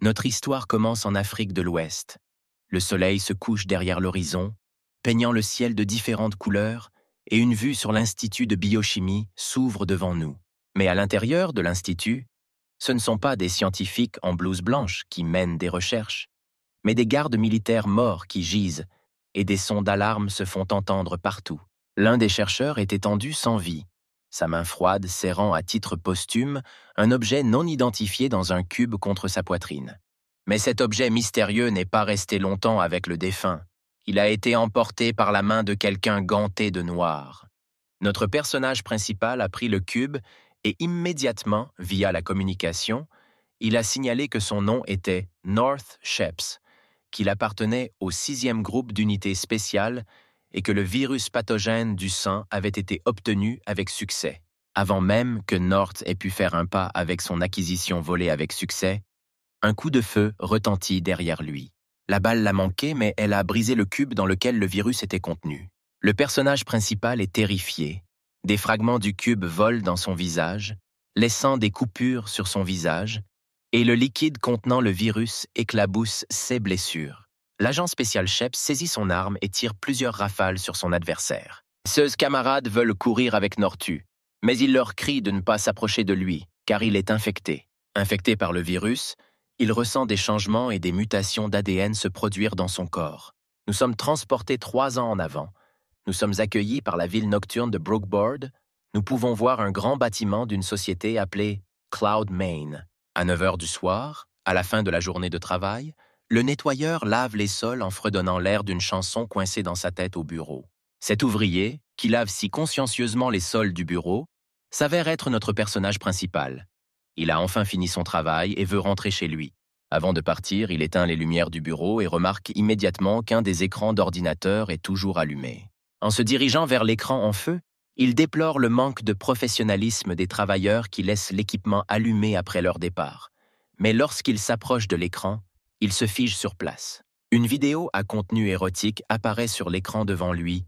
Notre histoire commence en Afrique de l'Ouest. Le soleil se couche derrière l'horizon, peignant le ciel de différentes couleurs, et une vue sur l'Institut de biochimie s'ouvre devant nous. Mais à l'intérieur de l'Institut, ce ne sont pas des scientifiques en blouse blanche qui mènent des recherches, mais des gardes militaires morts qui gisent, et des sons d'alarme se font entendre partout. L'un des chercheurs est étendu sans vie, sa main froide serrant à titre posthume un objet non identifié dans un cube contre sa poitrine. Mais cet objet mystérieux n'est pas resté longtemps avec le défunt. Il a été emporté par la main de quelqu'un ganté de noir. Notre personnage principal a pris le cube et immédiatement, via la communication, il a signalé que son nom était North Sheps, qu'il appartenait au 6e groupe d'unités spéciales et que le virus pathogène du sang avait été obtenu avec succès. Avant même que North ait pu faire un pas avec son acquisition volée avec succès, un coup de feu retentit derrière lui. La balle l'a manqué, mais elle a brisé le cube dans lequel le virus était contenu. Le personnage principal est terrifié. Des fragments du cube volent dans son visage, laissant des coupures sur son visage, et le liquide contenant le virus éclabousse ses blessures. L'agent spécial Sheps saisit son arme et tire plusieurs rafales sur son adversaire. Ses camarades veulent courir avec Nortu, mais il leur crie de ne pas s'approcher de lui, car il est infecté. Infecté par le virus, il ressent des changements et des mutations d'ADN se produire dans son corps. Nous sommes transportés 3 ans en avant. Nous sommes accueillis par la ville nocturne de Brookboard. Nous pouvons voir un grand bâtiment d'une société appelée Cloud Main. À 9 heures du soir, à la fin de la journée de travail, le nettoyeur lave les sols en fredonnant l'air d'une chanson coincée dans sa tête au bureau. Cet ouvrier, qui lave si consciencieusement les sols du bureau, s'avère être notre personnage principal. Il a enfin fini son travail et veut rentrer chez lui. Avant de partir, il éteint les lumières du bureau et remarque immédiatement qu'un des écrans d'ordinateur est toujours allumé. En se dirigeant vers l'écran en feu, il déplore le manque de professionnalisme des travailleurs qui laissent l'équipement allumé après leur départ. Mais lorsqu'il s'approche de l'écran, il se fige sur place. Une vidéo à contenu érotique apparaît sur l'écran devant lui,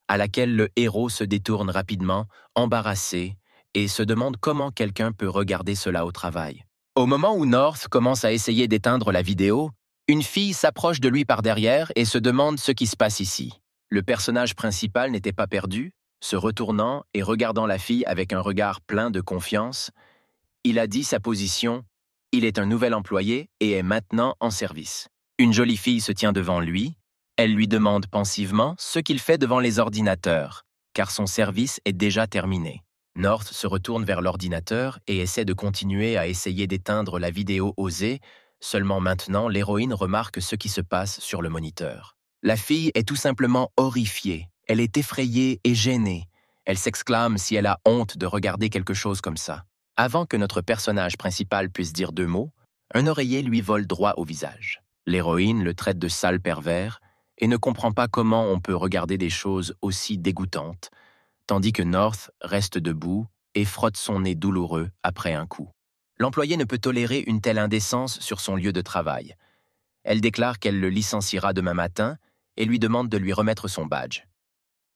à laquelle le héros se détourne rapidement, embarrassé, et se demande comment quelqu'un peut regarder cela au travail. Au moment où North commence à essayer d'éteindre la vidéo, une fille s'approche de lui par derrière et se demande ce qui se passe ici. Le personnage principal n'était pas perdu. Se retournant et regardant la fille avec un regard plein de confiance, il a dit sa position. Il est un nouvel employé et est maintenant en service. Une jolie fille se tient devant lui. Elle lui demande pensivement ce qu'il fait devant les ordinateurs, car son service est déjà terminé. North se retourne vers l'ordinateur et essaie de continuer à essayer d'éteindre la vidéo osée. Seulement maintenant, l'héroïne remarque ce qui se passe sur le moniteur. La fille est tout simplement horrifiée. Elle est effrayée et gênée. Elle s'exclame si elle a honte de regarder quelque chose comme ça. Avant que notre personnage principal puisse dire 2 mots, un oreiller lui vole droit au visage. L'héroïne le traite de sale pervers et ne comprend pas comment on peut regarder des choses aussi dégoûtantes, tandis que North reste debout et frotte son nez douloureux après un coup. L'employé ne peut tolérer une telle indécence sur son lieu de travail. Elle déclare qu'elle le licenciera demain matin et lui demande de lui remettre son badge.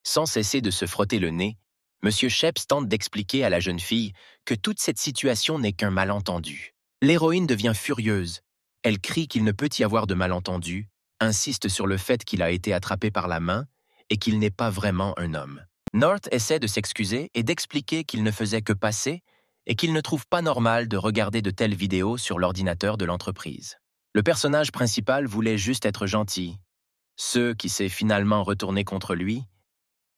Sans cesser de se frotter le nez, M. Sheps tente d'expliquer à la jeune fille que toute cette situation n'est qu'un malentendu. L'héroïne devient furieuse. Elle crie qu'il ne peut y avoir de malentendu, insiste sur le fait qu'il a été attrapé par la main et qu'il n'est pas vraiment un homme. North essaie de s'excuser et d'expliquer qu'il ne faisait que passer et qu'il ne trouve pas normal de regarder de telles vidéos sur l'ordinateur de l'entreprise. Le personnage principal voulait juste être gentil, ce qui s'est finalement retourné contre lui,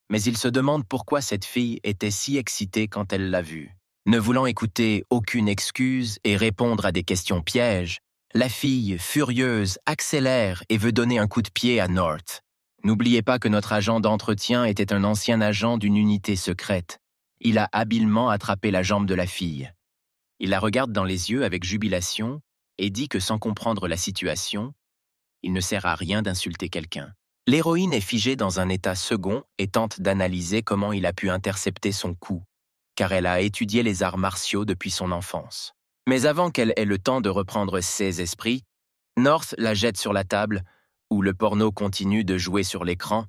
mais il se demande pourquoi cette fille était si excitée quand elle l'a vue. Ne voulant écouter aucune excuse et répondre à des questions pièges, la fille, furieuse, accélère et veut donner un coup de pied à North. N'oubliez pas que notre agent d'entretien était un ancien agent d'une unité secrète. Il a habilement attrapé la jambe de la fille. Il la regarde dans les yeux avec jubilation et dit que sans comprendre la situation, il ne sert à rien d'insulter quelqu'un. L'héroïne est figée dans un état second et tente d'analyser comment il a pu intercepter son coup, car elle a étudié les arts martiaux depuis son enfance. Mais avant qu'elle ait le temps de reprendre ses esprits, North la jette sur la table, où le porno continue de jouer sur l'écran.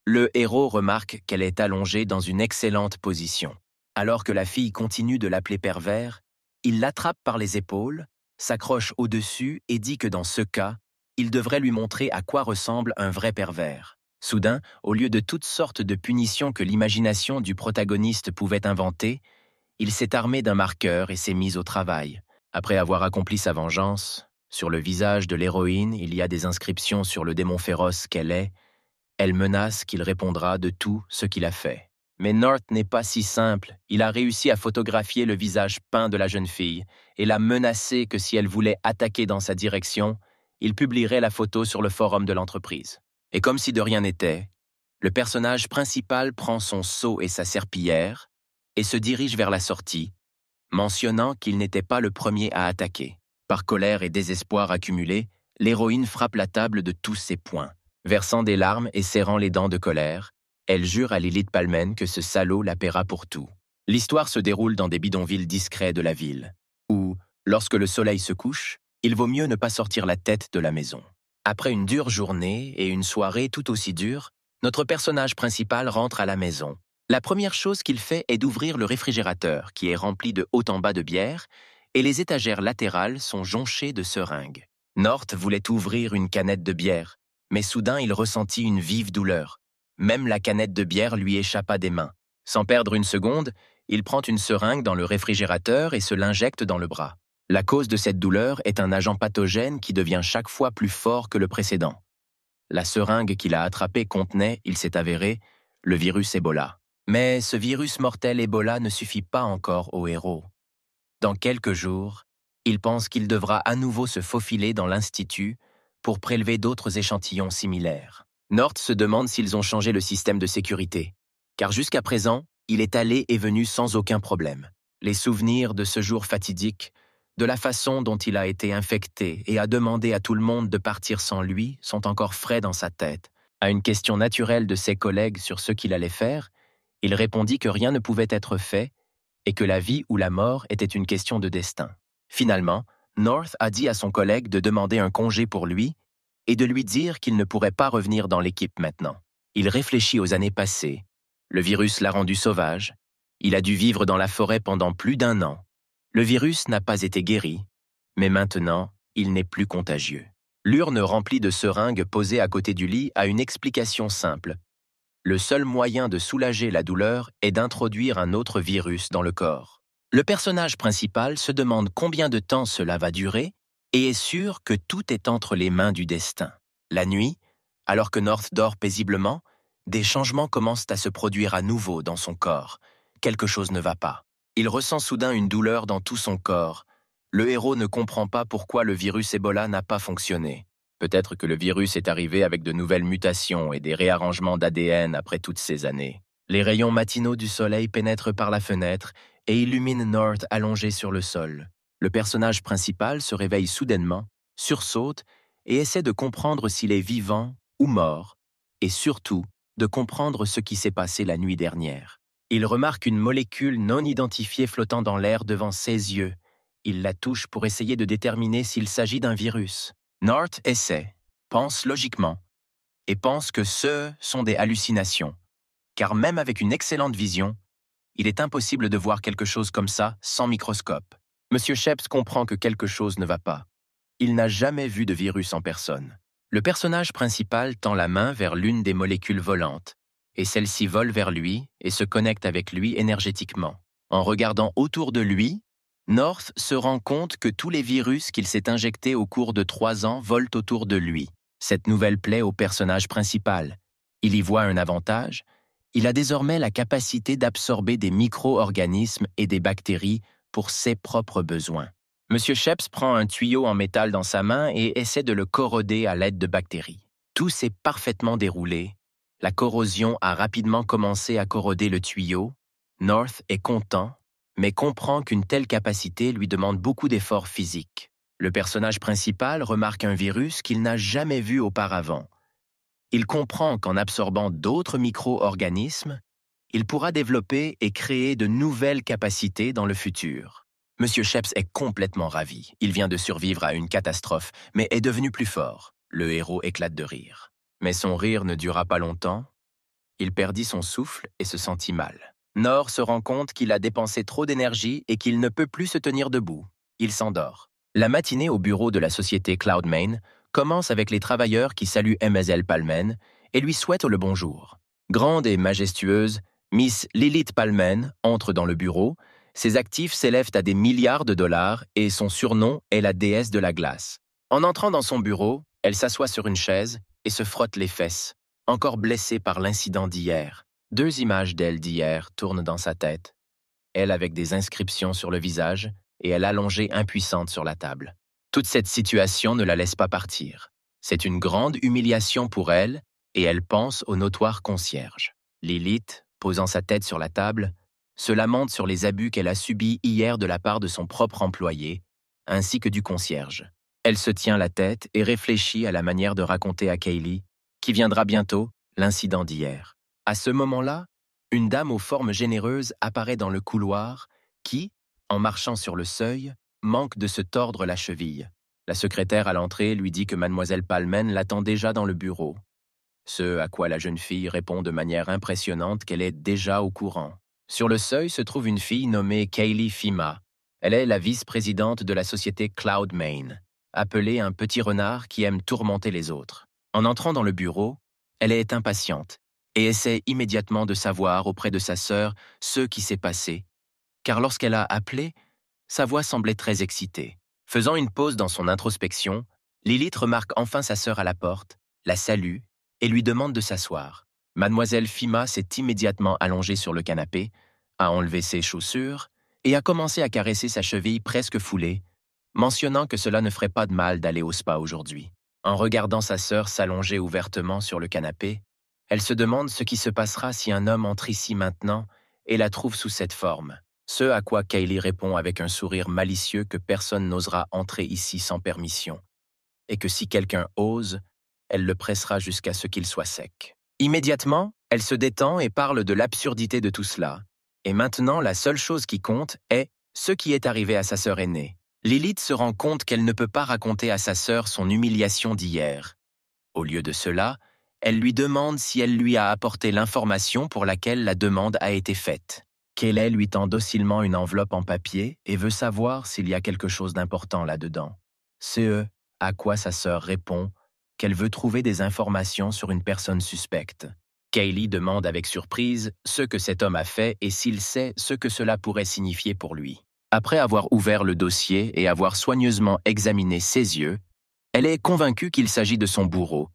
Le héros remarque qu'elle est allongée dans une excellente position. Alors que la fille continue de l'appeler pervers, il l'attrape par les épaules, s'accroche au-dessus et dit que dans ce cas, il devrait lui montrer à quoi ressemble un vrai pervers. Soudain, au lieu de toutes sortes de punitions que l'imagination du protagoniste pouvait inventer, il s'est armé d'un marqueur et s'est mis au travail. Après avoir accompli sa vengeance, sur le visage de l'héroïne, il y a des inscriptions sur le démon féroce qu'elle est. Elle menace qu'il répondra de tout ce qu'il a fait. Mais North n'est pas si simple. Il a réussi à photographier le visage peint de la jeune fille et l'a menacé que si elle voulait attaquer dans sa direction, il publierait la photo sur le forum de l'entreprise. Et comme si de rien n'était, le personnage principal prend son seau et sa serpillière et se dirige vers la sortie, mentionnant qu'il n'était pas le premier à attaquer. Par colère et désespoir accumulés, l'héroïne frappe la table de tous ses poings. Versant des larmes et serrant les dents de colère, elle jure à Lilith Palmen que ce salaud la paiera pour tout. L'histoire se déroule dans des bidonvilles discrets de la ville, où, lorsque le soleil se couche, il vaut mieux ne pas sortir la tête de la maison. Après une dure journée et une soirée tout aussi dure, notre personnage principal rentre à la maison. La première chose qu'il fait est d'ouvrir le réfrigérateur, qui est rempli de haut en bas de bière, et les étagères latérales sont jonchées de seringues. North voulait ouvrir une canette de bière, mais soudain il ressentit une vive douleur. Même la canette de bière lui échappa des mains. Sans perdre une seconde, il prend une seringue dans le réfrigérateur et se l'injecte dans le bras. La cause de cette douleur est un agent pathogène qui devient chaque fois plus fort que le précédent. La seringue qu'il a attrapée contenait, il s'est avéré, le virus Ebola. Mais ce virus mortel Ebola ne suffit pas encore au héros. Dans quelques jours, il pense qu'il devra à nouveau se faufiler dans l'institut pour prélever d'autres échantillons similaires. North se demande s'ils ont changé le système de sécurité, car jusqu'à présent, il est allé et venu sans aucun problème. Les souvenirs de ce jour fatidique, de la façon dont il a été infecté et a demandé à tout le monde de partir sans lui, sont encore frais dans sa tête. À une question naturelle de ses collègues sur ce qu'il allait faire, il répondit que rien ne pouvait être fait et que la vie ou la mort était une question de destin. Finalement, North a dit à son collègue de demander un congé pour lui et de lui dire qu'il ne pourrait pas revenir dans l'équipe maintenant. Il réfléchit aux années passées. Le virus l'a rendu sauvage. Il a dû vivre dans la forêt pendant plus d'1 an. Le virus n'a pas été guéri, mais maintenant, il n'est plus contagieux. L'urne remplie de seringues posée à côté du lit a une explication simple. Le seul moyen de soulager la douleur est d'introduire un autre virus dans le corps. Le personnage principal se demande combien de temps cela va durer et est sûr que tout est entre les mains du destin. La nuit, alors que North dort paisiblement, des changements commencent à se produire à nouveau dans son corps. Quelque chose ne va pas. Il ressent soudain une douleur dans tout son corps. Le héros ne comprend pas pourquoi le virus Ebola n'a pas fonctionné. Peut-être que le virus est arrivé avec de nouvelles mutations et des réarrangements d'ADN après toutes ces années. Les rayons matinaux du soleil pénètrent par la fenêtre et illuminent North allongé sur le sol. Le personnage principal se réveille soudainement, sursaute et essaie de comprendre s'il est vivant ou mort, et surtout de comprendre ce qui s'est passé la nuit dernière. Il remarque une molécule non identifiée flottant dans l'air devant ses yeux. Il la touche pour essayer de déterminer s'il s'agit d'un virus. North essaie, pense logiquement, et pense que ce sont des hallucinations, car même avec une excellente vision, il est impossible de voir quelque chose comme ça sans microscope. Monsieur Sheps comprend que quelque chose ne va pas. Il n'a jamais vu de virus en personne. Le personnage principal tend la main vers l'une des molécules volantes, et celle-ci vole vers lui et se connecte avec lui énergétiquement. En regardant autour de lui, North se rend compte que tous les virus qu'il s'est injectés au cours de 3 ans volent autour de lui. Cette nouvelle plaît au personnage principal. Il y voit un avantage. Il a désormais la capacité d'absorber des micro-organismes et des bactéries pour ses propres besoins. Monsieur Sheps prend un tuyau en métal dans sa main et essaie de le corroder à l'aide de bactéries. Tout s'est parfaitement déroulé. La corrosion a rapidement commencé à corroder le tuyau. North est content, mais comprend qu'une telle capacité lui demande beaucoup d'efforts physiques. Le personnage principal remarque un virus qu'il n'a jamais vu auparavant. Il comprend qu'en absorbant d'autres micro-organismes, il pourra développer et créer de nouvelles capacités dans le futur. Monsieur Sheps est complètement ravi. Il vient de survivre à une catastrophe, mais est devenu plus fort. Le héros éclate de rire. Mais son rire ne dura pas longtemps. Il perdit son souffle et se sentit mal. North se rend compte qu'il a dépensé trop d'énergie et qu'il ne peut plus se tenir debout. Il s'endort. La matinée au bureau de la société Cloudmain commence avec les travailleurs qui saluent Msl Palmen et lui souhaitent le bonjour. Grande et majestueuse, Miss Lilith Palmen entre dans le bureau. Ses actifs s'élèvent à des milliards de dollars et son surnom est la déesse de la glace. En entrant dans son bureau, elle s'assoit sur une chaise et se frotte les fesses, encore blessée par l'incident d'hier. 2 images d'elle d'hier tournent dans sa tête. Elle avec des inscriptions sur le visage et elle allongée impuissante sur la table. Toute cette situation ne la laisse pas partir. C'est une grande humiliation pour elle et elle pense au notoire concierge. Lilith, posant sa tête sur la table, se lamente sur les abus qu'elle a subis hier de la part de son propre employé, ainsi que du concierge. Elle se tient la tête et réfléchit à la manière de raconter à Kaylee, qui viendra bientôt, l'incident d'hier. À ce moment-là, une dame aux formes généreuses apparaît dans le couloir qui, en marchant sur le seuil, manque de se tordre la cheville. La secrétaire à l'entrée lui dit que Mademoiselle Palmen l'attend déjà dans le bureau. Ce à quoi la jeune fille répond de manière impressionnante qu'elle est déjà au courant. Sur le seuil se trouve une fille nommée Kaylee Fima. Elle est la vice-présidente de la société Cloudmain, appelée un petit renard qui aime tourmenter les autres. En entrant dans le bureau, elle est impatiente et essaie immédiatement de savoir auprès de sa sœur ce qui s'est passé, car lorsqu'elle a appelé, sa voix semblait très excitée. Faisant une pause dans son introspection, Lilith remarque enfin sa sœur à la porte, la salue et lui demande de s'asseoir. Mademoiselle Fima s'est immédiatement allongée sur le canapé, a enlevé ses chaussures et a commencé à caresser sa cheville presque foulée, mentionnant que cela ne ferait pas de mal d'aller au spa aujourd'hui. En regardant sa sœur s'allonger ouvertement sur le canapé, elle se demande ce qui se passera si un homme entre ici maintenant et la trouve sous cette forme. Ce à quoi Kaylee répond avec un sourire malicieux que personne n'osera entrer ici sans permission, et que si quelqu'un ose, elle le pressera jusqu'à ce qu'il soit sec. Immédiatement, elle se détend et parle de l'absurdité de tout cela. Et maintenant, la seule chose qui compte est ce qui est arrivé à sa sœur aînée. Lilith se rend compte qu'elle ne peut pas raconter à sa sœur son humiliation d'hier. Au lieu de cela, elle lui demande si elle lui a apporté l'information pour laquelle la demande a été faite. Kaylee lui tend docilement une enveloppe en papier et veut savoir s'il y a quelque chose d'important là-dedans. C'est à quoi sa sœur répond qu'elle veut trouver des informations sur une personne suspecte. Kaylee demande avec surprise ce que cet homme a fait et s'il sait ce que cela pourrait signifier pour lui. Après avoir ouvert le dossier et avoir soigneusement examiné ses yeux, elle est convaincue qu'il s'agit de son bourreau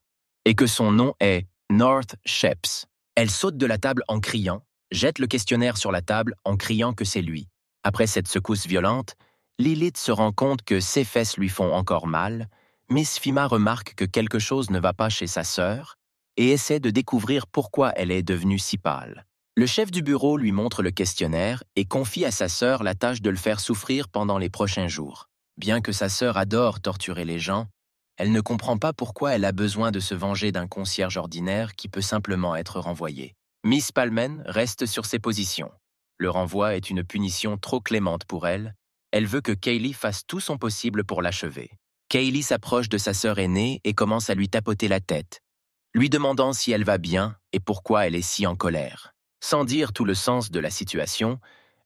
et que son nom est North Sheps. Elle saute de la table en criant, jette le questionnaire sur la table en criant que c'est lui. Après cette secousse violente, Lilith se rend compte que ses fesses lui font encore mal. Miss Fima remarque que quelque chose ne va pas chez sa sœur et essaie de découvrir pourquoi elle est devenue si pâle. Le chef du bureau lui montre le questionnaire et confie à sa sœur la tâche de le faire souffrir pendant les prochains jours. Bien que sa sœur adore torturer les gens, elle ne comprend pas pourquoi elle a besoin de se venger d'un concierge ordinaire qui peut simplement être renvoyé. Miss Palmen reste sur ses positions. Le renvoi est une punition trop clémente pour elle. Elle veut que Kaylee fasse tout son possible pour l'achever. Kaylee s'approche de sa sœur aînée et commence à lui tapoter la tête, lui demandant si elle va bien et pourquoi elle est si en colère. Sans dire tout le sens de la situation,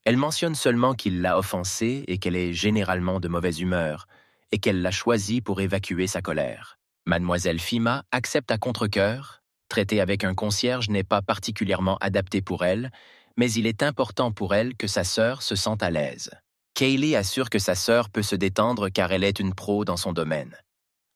elle mentionne seulement qu'il l'a offensée et qu'elle est généralement de mauvaise humeur, et qu'elle l'a choisi pour évacuer sa colère. Mademoiselle Fima accepte à contre-cœur. Traiter avec un concierge n'est pas particulièrement adapté pour elle, mais il est important pour elle que sa sœur se sente à l'aise. Kaylee assure que sa sœur peut se détendre car elle est une pro dans son domaine,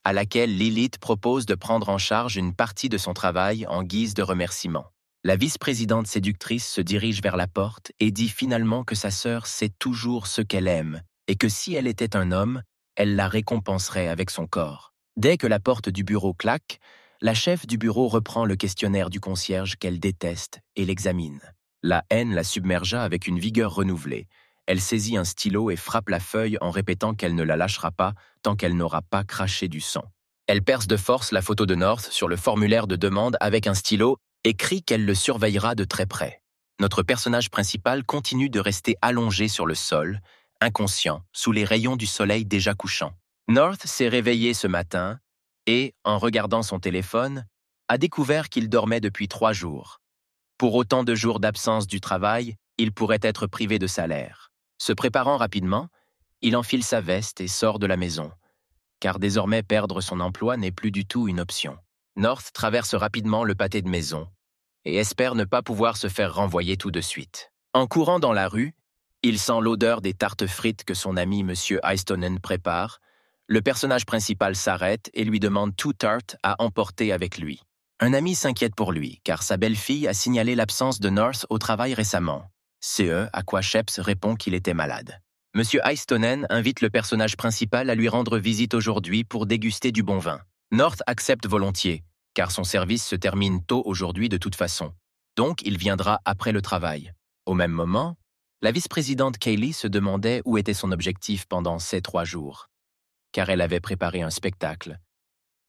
à laquelle Lilith propose de prendre en charge une partie de son travail en guise de remerciement. La vice-présidente séductrice se dirige vers la porte et dit finalement que sa sœur sait toujours ce qu'elle aime et que si elle était un homme, elle la récompenserait avec son corps. Dès que la porte du bureau claque, la chef du bureau reprend le questionnaire du concierge qu'elle déteste et l'examine. La haine la submergea avec une vigueur renouvelée. Elle saisit un stylo et frappe la feuille en répétant qu'elle ne la lâchera pas tant qu'elle n'aura pas craché du sang. Elle perce de force la photo de North sur le formulaire de demande avec un stylo et crie qu'elle le surveillera de très près. Notre personnage principal continue de rester allongé sur le sol, inconscient, sous les rayons du soleil déjà couchant. North s'est réveillé ce matin et, en regardant son téléphone, a découvert qu'il dormait depuis 3 jours. Pour autant de jours d'absence du travail, il pourrait être privé de salaire. Se préparant rapidement, Il enfile sa veste et sort de la maison, car désormais perdre son emploi n'est plus du tout une option. North traverse rapidement le pâté de maison et espère ne pas pouvoir se faire renvoyer tout de suite. En courant dans la rue, il sent l'odeur des tartes frites que son ami M. Heistonen prépare. Le personnage principal s'arrête et lui demande two tartes à emporter avec lui. Un ami s'inquiète pour lui, car sa belle-fille a signalé l'absence de North au travail récemment. À quoi Sheps répond qu'il était malade. M. Heistonen invite le personnage principal à lui rendre visite aujourd'hui pour déguster du bon vin. North accepte volontiers, car son service se termine tôt aujourd'hui de toute façon. Donc, il viendra après le travail. Au même moment, la vice-présidente Kaylee se demandait où était son objectif pendant ces 3 jours, car elle avait préparé un spectacle.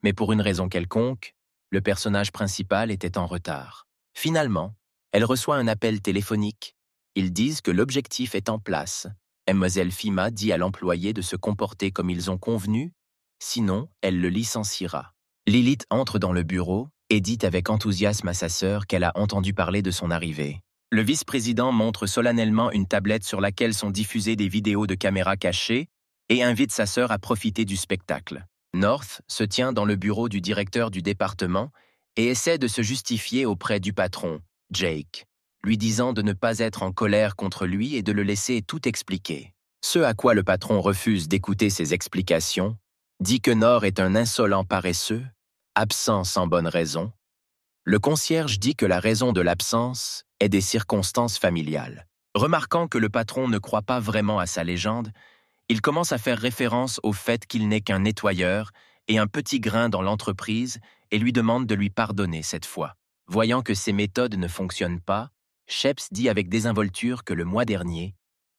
Mais pour une raison quelconque, le personnage principal était en retard. Finalement, elle reçoit un appel téléphonique. Ils disent que l'objectif est en place. Mlle Fima dit à l'employé de se comporter comme ils ont convenu, sinon elle le licenciera. Lilith entre dans le bureau et dit avec enthousiasme à sa sœur qu'elle a entendu parler de son arrivée. Le vice-président montre solennellement une tablette sur laquelle sont diffusées des vidéos de caméras cachées et invite sa sœur à profiter du spectacle. North se tient dans le bureau du directeur du département et essaie de se justifier auprès du patron, Jake, lui disant de ne pas être en colère contre lui et de le laisser tout expliquer. Ce à quoi le patron refuse d'écouter ses explications, dit que North est un insolent paresseux, absent sans bonne raison. Le concierge dit que la raison de l'absence est des circonstances familiales. Remarquant que le patron ne croit pas vraiment à sa légende, il commence à faire référence au fait qu'il n'est qu'un nettoyeur et un petit grain dans l'entreprise et lui demande de lui pardonner cette fois. Voyant que ses méthodes ne fonctionnent pas, Sheps dit avec désinvolture que le mois dernier,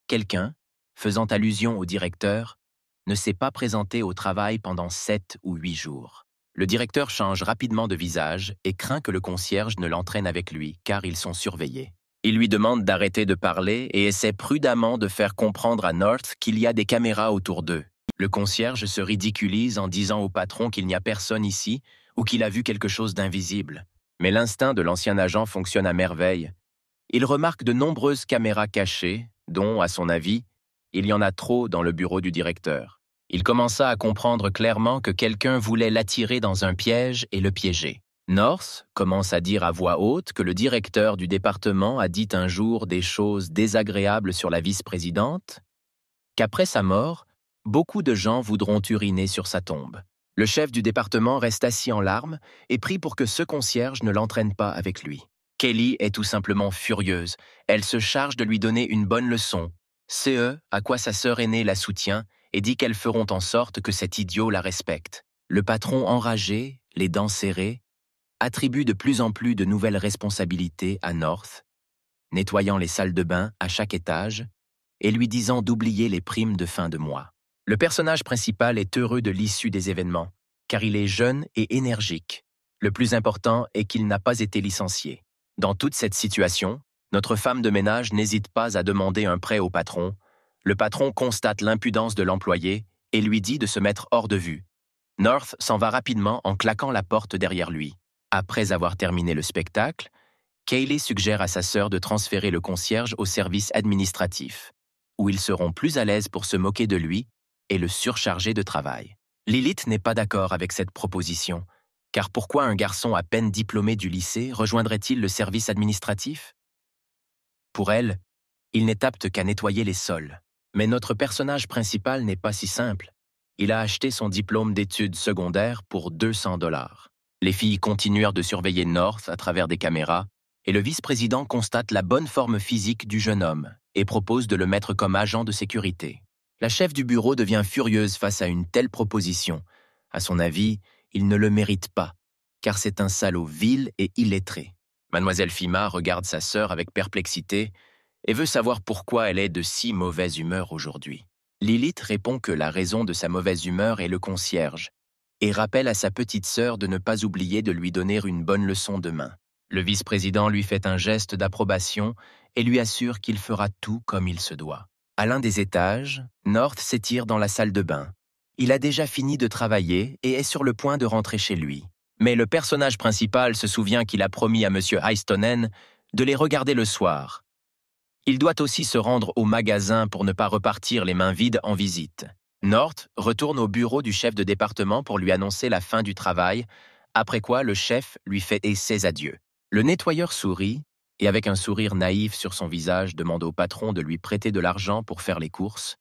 quelqu'un, faisant allusion au directeur, ne s'est pas présenté au travail pendant 7 ou 8 jours. Le directeur change rapidement de visage et craint que le concierge ne l'entraîne avec lui, car ils sont surveillés. Il lui demande d'arrêter de parler et essaie prudemment de faire comprendre à North qu'il y a des caméras autour d'eux. Le concierge se ridiculise en disant au patron qu'il n'y a personne ici ou qu'il a vu quelque chose d'invisible. Mais l'instinct de l'ancien agent fonctionne à merveille. Il remarque de nombreuses caméras cachées, dont, à son avis, il y en a trop dans le bureau du directeur. Il commença à comprendre clairement que quelqu'un voulait l'attirer dans un piège et le piéger. North commence à dire à voix haute que le directeur du département a dit un jour des choses désagréables sur la vice-présidente, qu'après sa mort, beaucoup de gens voudront uriner sur sa tombe. Le chef du département reste assis en larmes et prie pour que ce concierge ne l'entraîne pas avec lui. Kelly est tout simplement furieuse. Elle se charge de lui donner une bonne leçon. À quoi sa sœur aînée la soutient et dit qu'elles feront en sorte que cet idiot la respecte. Le patron enragé, les dents serrées, attribue de plus en plus de nouvelles responsabilités à North, nettoyant les salles de bain à chaque étage et lui disant d'oublier les primes de fin de mois. Le personnage principal est heureux de l'issue des événements, car il est jeune et énergique. Le plus important est qu'il n'a pas été licencié. Dans toute cette situation, notre femme de ménage n'hésite pas à demander un prêt au patron. Le patron constate l'impudence de l'employé et lui dit de se mettre hors de vue. North s'en va rapidement en claquant la porte derrière lui. Après avoir terminé le spectacle, Kaylee suggère à sa sœur de transférer le concierge au service administratif, où ils seront plus à l'aise pour se moquer de lui et le surcharger de travail. Lilith n'est pas d'accord avec cette proposition, car pourquoi un garçon à peine diplômé du lycée rejoindrait-il le service administratif? Pour elle, il n'est apte qu'à nettoyer les sols. Mais notre personnage principal n'est pas si simple. Il a acheté son diplôme d'études secondaires pour 200 $. Les filles continuèrent de surveiller North à travers des caméras, et le vice-président constate la bonne forme physique du jeune homme et propose de le mettre comme agent de sécurité. La chef du bureau devient furieuse face à une telle proposition. À son avis, il ne le mérite pas, car c'est un salaud vil et illettré. Mademoiselle Fima regarde sa sœur avec perplexité et veut savoir pourquoi elle est de si mauvaise humeur aujourd'hui. Lilith répond que la raison de sa mauvaise humeur est le concierge, et rappelle à sa petite sœur de ne pas oublier de lui donner une bonne leçon demain. Le vice-président lui fait un geste d'approbation et lui assure qu'il fera tout comme il se doit. À l'un des étages, North s'étire dans la salle de bain. Il a déjà fini de travailler et est sur le point de rentrer chez lui. Mais le personnage principal se souvient qu'il a promis à M. Heistonen de les regarder le soir. Il doit aussi se rendre au magasin pour ne pas repartir les mains vides en visite. North retourne au bureau du chef de département pour lui annoncer la fin du travail, après quoi le chef lui fait ses adieux. Le nettoyeur sourit et avec un sourire naïf sur son visage demande au patron de lui prêter de l'argent pour faire les courses.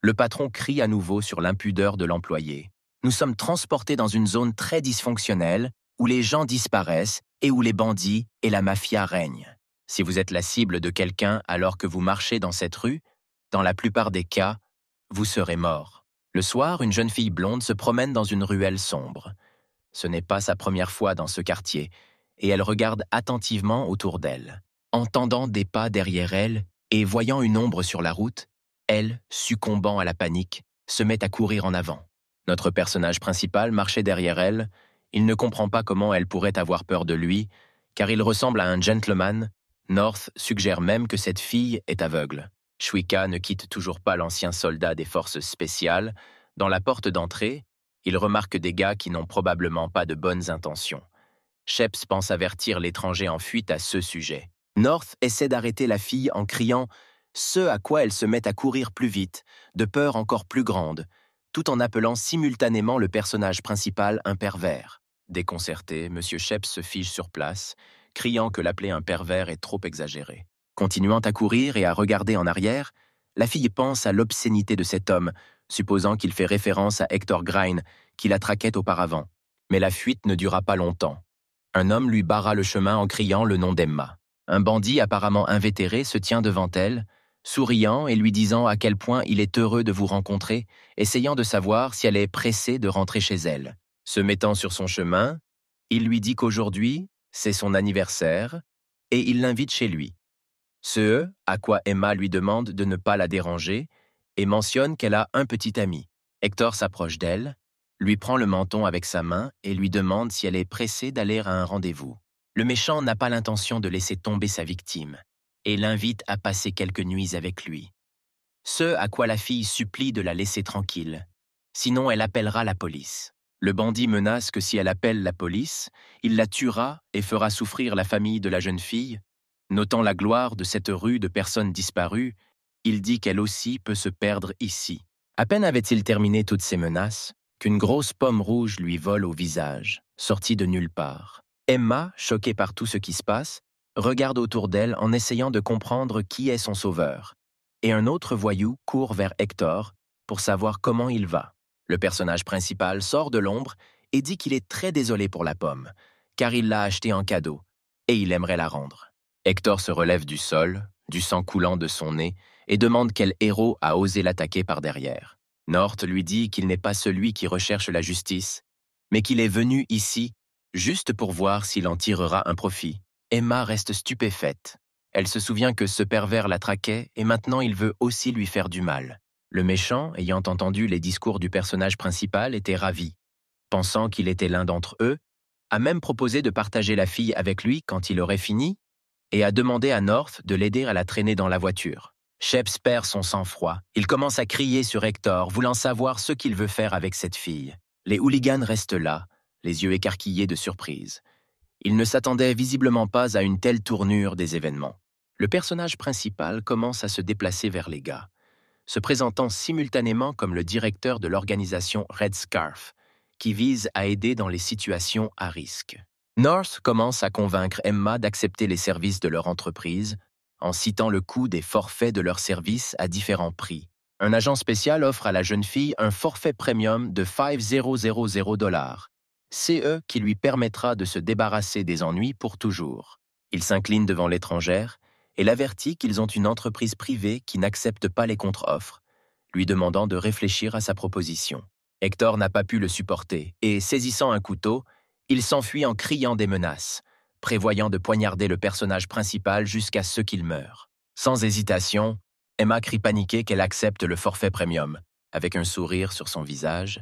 Le patron crie à nouveau sur l'impudeur de l'employé. Nous sommes transportés dans une zone très dysfonctionnelle où les gens disparaissent et où les bandits et la mafia règnent. Si vous êtes la cible de quelqu'un alors que vous marchez dans cette rue, dans la plupart des cas, vous serez mort. Le soir, une jeune fille blonde se promène dans une ruelle sombre. Ce n'est pas sa première fois dans ce quartier, et elle regarde attentivement autour d'elle. Entendant des pas derrière elle et voyant une ombre sur la route, elle, succombant à la panique, se met à courir en avant. Notre personnage principal marchait derrière elle. Il ne comprend pas comment elle pourrait avoir peur de lui, car il ressemble à un gentleman. North suggère même que cette fille est aveugle. Shwika ne quitte toujours pas l'ancien soldat des forces spéciales. Dans la porte d'entrée, il remarque des gars qui n'ont probablement pas de bonnes intentions. Sheps pense avertir l'étranger en fuite à ce sujet. North essaie d'arrêter la fille en criant « ce à quoi elle se met à courir plus vite, de peur encore plus grande », tout en appelant simultanément le personnage principal un pervers. Déconcerté, M. Sheps se fige sur place, criant que l'appeler un pervers est trop exagéré. Continuant à courir et à regarder en arrière, la fille pense à l'obscénité de cet homme, supposant qu'il fait référence à Hector Grine, qui la traquait auparavant. Mais la fuite ne dura pas longtemps. Un homme lui barra le chemin en criant le nom d'Emma. Un bandit apparemment invétéré se tient devant elle, souriant et lui disant à quel point il est heureux de vous rencontrer, essayant de savoir si elle est pressée de rentrer chez elle. Se mettant sur son chemin, il lui dit qu'aujourd'hui, c'est son anniversaire, et il l'invite chez lui. Ce à quoi Emma lui demande de ne pas la déranger et mentionne qu'elle a un petit ami. Hector s'approche d'elle, lui prend le menton avec sa main et lui demande si elle est pressée d'aller à un rendez-vous. Le méchant n'a pas l'intention de laisser tomber sa victime et l'invite à passer quelques nuits avec lui. Ce à quoi la fille supplie de la laisser tranquille, sinon elle appellera la police. Le bandit menace que si elle appelle la police, il la tuera et fera souffrir la famille de la jeune fille. Notant la gloire de cette rue de personnes disparues, il dit qu'elle aussi peut se perdre ici. À peine avait-il terminé toutes ces menaces qu'une grosse pomme rouge lui vole au visage, sortie de nulle part. Emma, choquée par tout ce qui se passe, regarde autour d'elle en essayant de comprendre qui est son sauveur. Et un autre voyou court vers Hector pour savoir comment il va. Le personnage principal sort de l'ombre et dit qu'il est très désolé pour la pomme, car il l'a achetée en cadeau, et il aimerait la rendre. Hector se relève du sol, du sang coulant de son nez, et demande quel héros a osé l'attaquer par derrière. North lui dit qu'il n'est pas celui qui recherche la justice, mais qu'il est venu ici juste pour voir s'il en tirera un profit. Emma reste stupéfaite. Elle se souvient que ce pervers la traquait et maintenant il veut aussi lui faire du mal. Le méchant, ayant entendu les discours du personnage principal, était ravi. Pensant qu'il était l'un d'entre eux, a même proposé de partager la fille avec lui quand il aurait fini et a demandé à North de l'aider à la traîner dans la voiture. Sheps perd son sang-froid. Il commence à crier sur Hector, voulant savoir ce qu'il veut faire avec cette fille. Les hooligans restent là, les yeux écarquillés de surprise. Ils ne s'attendaient visiblement pas à une telle tournure des événements. Le personnage principal commence à se déplacer vers les gars, se présentant simultanément comme le directeur de l'organisation Red Scarf, qui vise à aider dans les situations à risque. North commence à convaincre Emma d'accepter les services de leur entreprise en citant le coût des forfaits de leurs services à différents prix. Un agent spécial offre à la jeune fille un forfait premium de $5000, CE qui lui permettra de se débarrasser des ennuis pour toujours. Il s'incline devant l'étrangère et l'avertit qu'ils ont une entreprise privée qui n'accepte pas les contre-offres, lui demandant de réfléchir à sa proposition. Hector n'a pas pu le supporter et, saisissant un couteau, il s'enfuit en criant des menaces, prévoyant de poignarder le personnage principal jusqu'à ce qu'il meure. Sans hésitation, Emma crie paniquée qu'elle accepte le forfait premium. Avec un sourire sur son visage,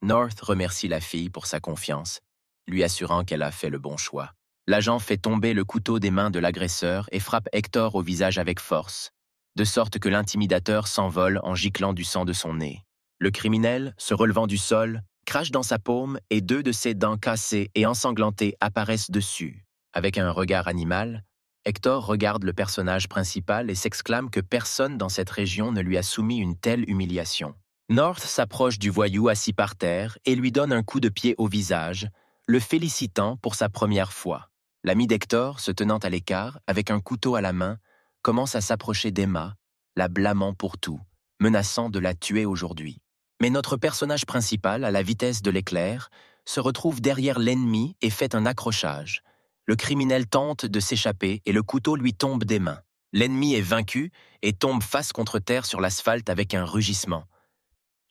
North remercie la fille pour sa confiance, lui assurant qu'elle a fait le bon choix. L'agent fait tomber le couteau des mains de l'agresseur et frappe Hector au visage avec force, de sorte que l'intimidateur s'envole en giclant du sang de son nez. Le criminel, se relevant du sol, crache dans sa paume et 2 de ses dents cassées et ensanglantées apparaissent dessus. Avec un regard animal, Hector regarde le personnage principal et s'exclame que personne dans cette région ne lui a soumis une telle humiliation. North s'approche du voyou assis par terre et lui donne un coup de pied au visage, le félicitant pour sa première fois. L'ami d'Hector, se tenant à l'écart, avec un couteau à la main, commence à s'approcher d'Emma, la blâmant pour tout, menaçant de la tuer aujourd'hui. Mais notre personnage principal, à la vitesse de l'éclair, se retrouve derrière l'ennemi et fait un accrochage. Le criminel tente de s'échapper et le couteau lui tombe des mains. L'ennemi est vaincu et tombe face contre terre sur l'asphalte avec un rugissement.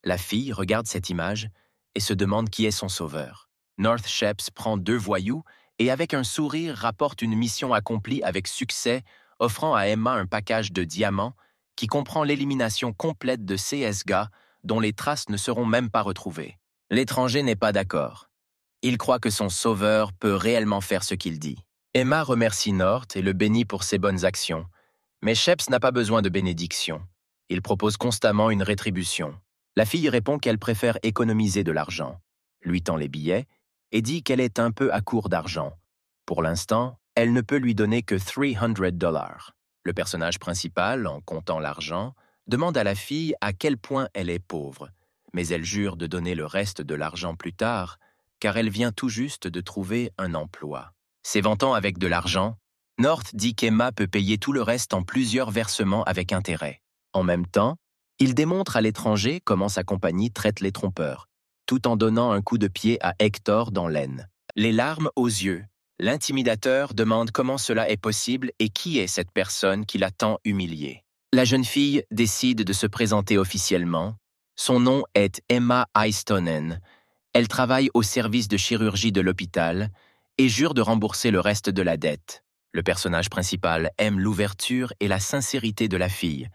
La fille regarde cette image et se demande qui est son sauveur. North Sheps prend 2 voyous et avec un sourire rapporte une mission accomplie avec succès, offrant à Emma un package de diamants qui comprend l'élimination complète de CS gars dont les traces ne seront même pas retrouvées. L'étranger n'est pas d'accord. Il croit que son sauveur peut réellement faire ce qu'il dit. Emma remercie North et le bénit pour ses bonnes actions, mais Sheps n'a pas besoin de bénédiction. Il propose constamment une rétribution. La fille répond qu'elle préfère économiser de l'argent, lui tend les billets et dit qu'elle est un peu à court d'argent. Pour l'instant, elle ne peut lui donner que $300. Le personnage principal, en comptant l'argent, demande à la fille à quel point elle est pauvre, mais elle jure de donner le reste de l'argent plus tard, car elle vient tout juste de trouver un emploi. S'éventant avec de l'argent, North dit qu'Emma peut payer tout le reste en plusieurs versements avec intérêt. En même temps, il démontre à l'étranger comment sa compagnie traite les trompeurs, tout en donnant un coup de pied à Hector dans l'aine. Les larmes aux yeux, l'intimidateur demande comment cela est possible et qui est cette personne qui l'a tant humilié. La jeune fille décide de se présenter officiellement. Son nom est Emma Heistonen. Elle travaille au service de chirurgie de l'hôpital et jure de rembourser le reste de la dette. Le personnage principal aime l'ouverture et la sincérité de la fille.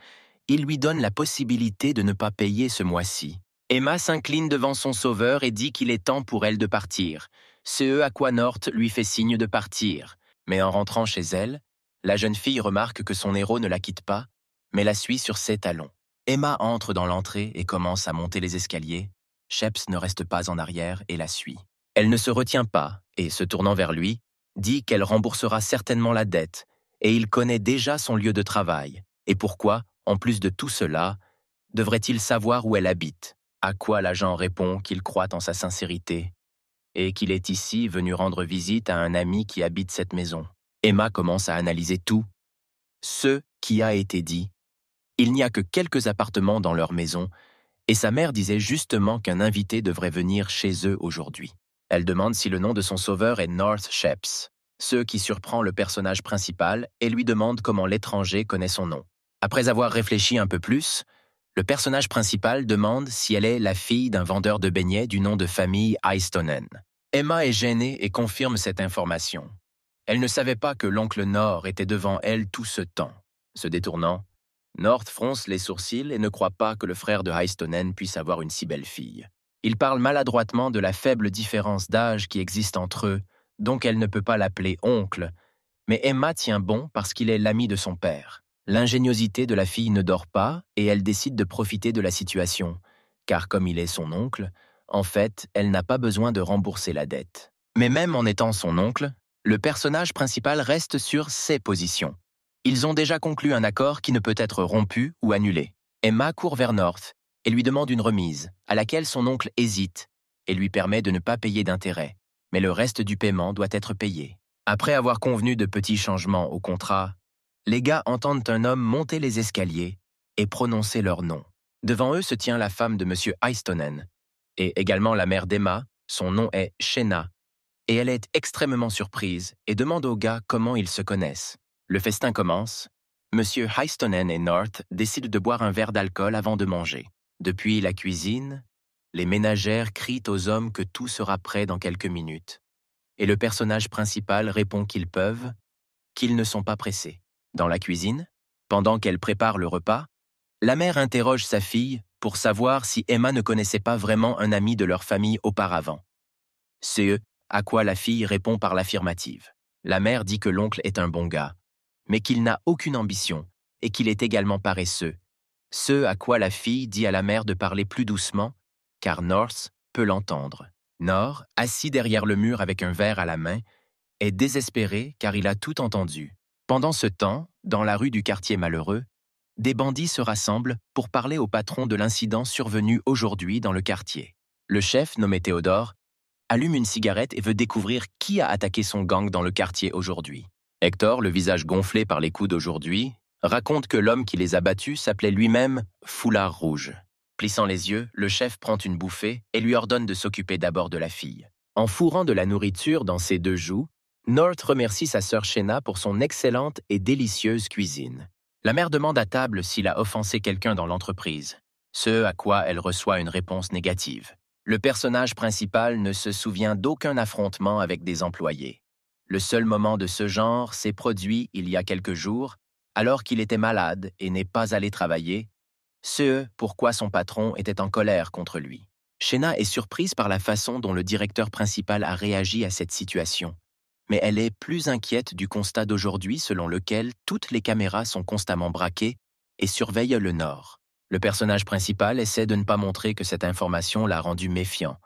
Il lui donne la possibilité de ne pas payer ce mois-ci. Emma s'incline devant son sauveur et dit qu'il est temps pour elle de partir, ce à quoi North lui fait signe de partir. Mais en rentrant chez elle, la jeune fille remarque que son héros ne la quitte pas, mais la suit sur ses talons. Emma entre dans l'entrée et commence à monter les escaliers. Sheps ne reste pas en arrière et la suit. Elle ne se retient pas et, se tournant vers lui, dit qu'elle remboursera certainement la dette et il connaît déjà son lieu de travail. Et pourquoi, en plus de tout cela, devrait-il savoir où elle habite? À quoi l'agent répond qu'il croit en sa sincérité et qu'il est ici venu rendre visite à un ami qui habite cette maison. Emma commence à analyser tout. Ce qui a été dit. Il n'y a que quelques appartements dans leur maison et sa mère disait justement qu'un invité devrait venir chez eux aujourd'hui. Elle demande si le nom de son sauveur est North Sheps, ce qui surprend le personnage principal et lui demande comment l'étranger connaît son nom. Après avoir réfléchi un peu plus, le personnage principal demande si elle est la fille d'un vendeur de beignets du nom de famille Heistonen. Emma est gênée et confirme cette information. Elle ne savait pas que l'oncle Nord était devant elle tout ce temps. Se détournant, North fronce les sourcils et ne croit pas que le frère de Heistonen puisse avoir une si belle fille. Il parle maladroitement de la faible différence d'âge qui existe entre eux, donc elle ne peut pas l'appeler oncle, mais Emma tient bon parce qu'il est l'ami de son père. L'ingéniosité de la fille ne dort pas et elle décide de profiter de la situation, car comme il est son oncle, en fait, elle n'a pas besoin de rembourser la dette. Mais même en étant son oncle, le personnage principal reste sur ses positions. Ils ont déjà conclu un accord qui ne peut être rompu ou annulé. Emma court vers North et lui demande une remise, à laquelle son oncle hésite et lui permet de ne pas payer d'intérêt, mais le reste du paiement doit être payé. Après avoir convenu de petits changements au contrat, les gars entendent un homme monter les escaliers et prononcer leur nom. Devant eux se tient la femme de M. Heistonen, et également la mère d'Emma, son nom est Shena, et elle est extrêmement surprise et demande aux gars comment ils se connaissent. Le festin commence. M. Heistonen et North décident de boire un verre d'alcool avant de manger. Depuis la cuisine, les ménagères crient aux hommes que tout sera prêt dans quelques minutes, et le personnage principal répond qu'ils peuvent, qu'ils ne sont pas pressés. Dans la cuisine, pendant qu'elle prépare le repas, la mère interroge sa fille pour savoir si Emma ne connaissait pas vraiment un ami de leur famille auparavant. C'est à quoi la fille répond par l'affirmative. La mère dit que l'oncle est un bon gars, mais qu'il n'a aucune ambition et qu'il est également paresseux. Ce à quoi la fille dit à la mère de parler plus doucement, car North peut l'entendre. North, assis derrière le mur avec un verre à la main, est désespéré car il a tout entendu. Pendant ce temps, dans la rue du quartier malheureux, des bandits se rassemblent pour parler au patron de l'incident survenu aujourd'hui dans le quartier. Le chef, nommé Théodore, allume une cigarette et veut découvrir qui a attaqué son gang dans le quartier aujourd'hui. Hector, le visage gonflé par les coups d'aujourd'hui, raconte que l'homme qui les a battus s'appelait lui-même Foulard Rouge. Plissant les yeux, le chef prend une bouffée et lui ordonne de s'occuper d'abord de la fille. En fourrant de la nourriture dans ses deux joues, North remercie sa sœur Shena pour son excellente et délicieuse cuisine. La mère demande à table s'il a offensé quelqu'un dans l'entreprise, ce à quoi elle reçoit une réponse négative. Le personnage principal ne se souvient d'aucun affrontement avec des employés. Le seul moment de ce genre s'est produit il y a quelques jours, alors qu'il était malade et n'est pas allé travailler, ce pourquoi son patron était en colère contre lui. Shena est surprise par la façon dont le directeur principal a réagi à cette situation, mais elle est plus inquiète du constat d'aujourd'hui selon lequel toutes les caméras sont constamment braquées et surveillent le nord. Le personnage principal essaie de ne pas montrer que cette information l'a rendu méfiant,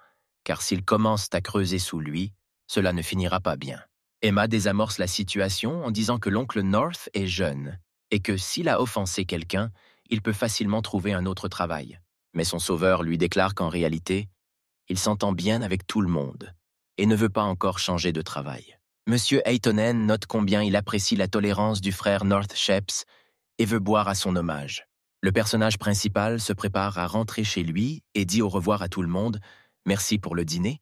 car s'il commence à creuser sous lui, cela ne finira pas bien. Emma désamorce la situation en disant que l'oncle North est jeune et que s'il a offensé quelqu'un, il peut facilement trouver un autre travail. Mais son sauveur lui déclare qu'en réalité, il s'entend bien avec tout le monde et ne veut pas encore changer de travail. Monsieur Haytonen note combien il apprécie la tolérance du frère North Sheps et veut boire à son hommage. Le personnage principal se prépare à rentrer chez lui et dit au revoir à tout le monde « Merci pour le dîner ».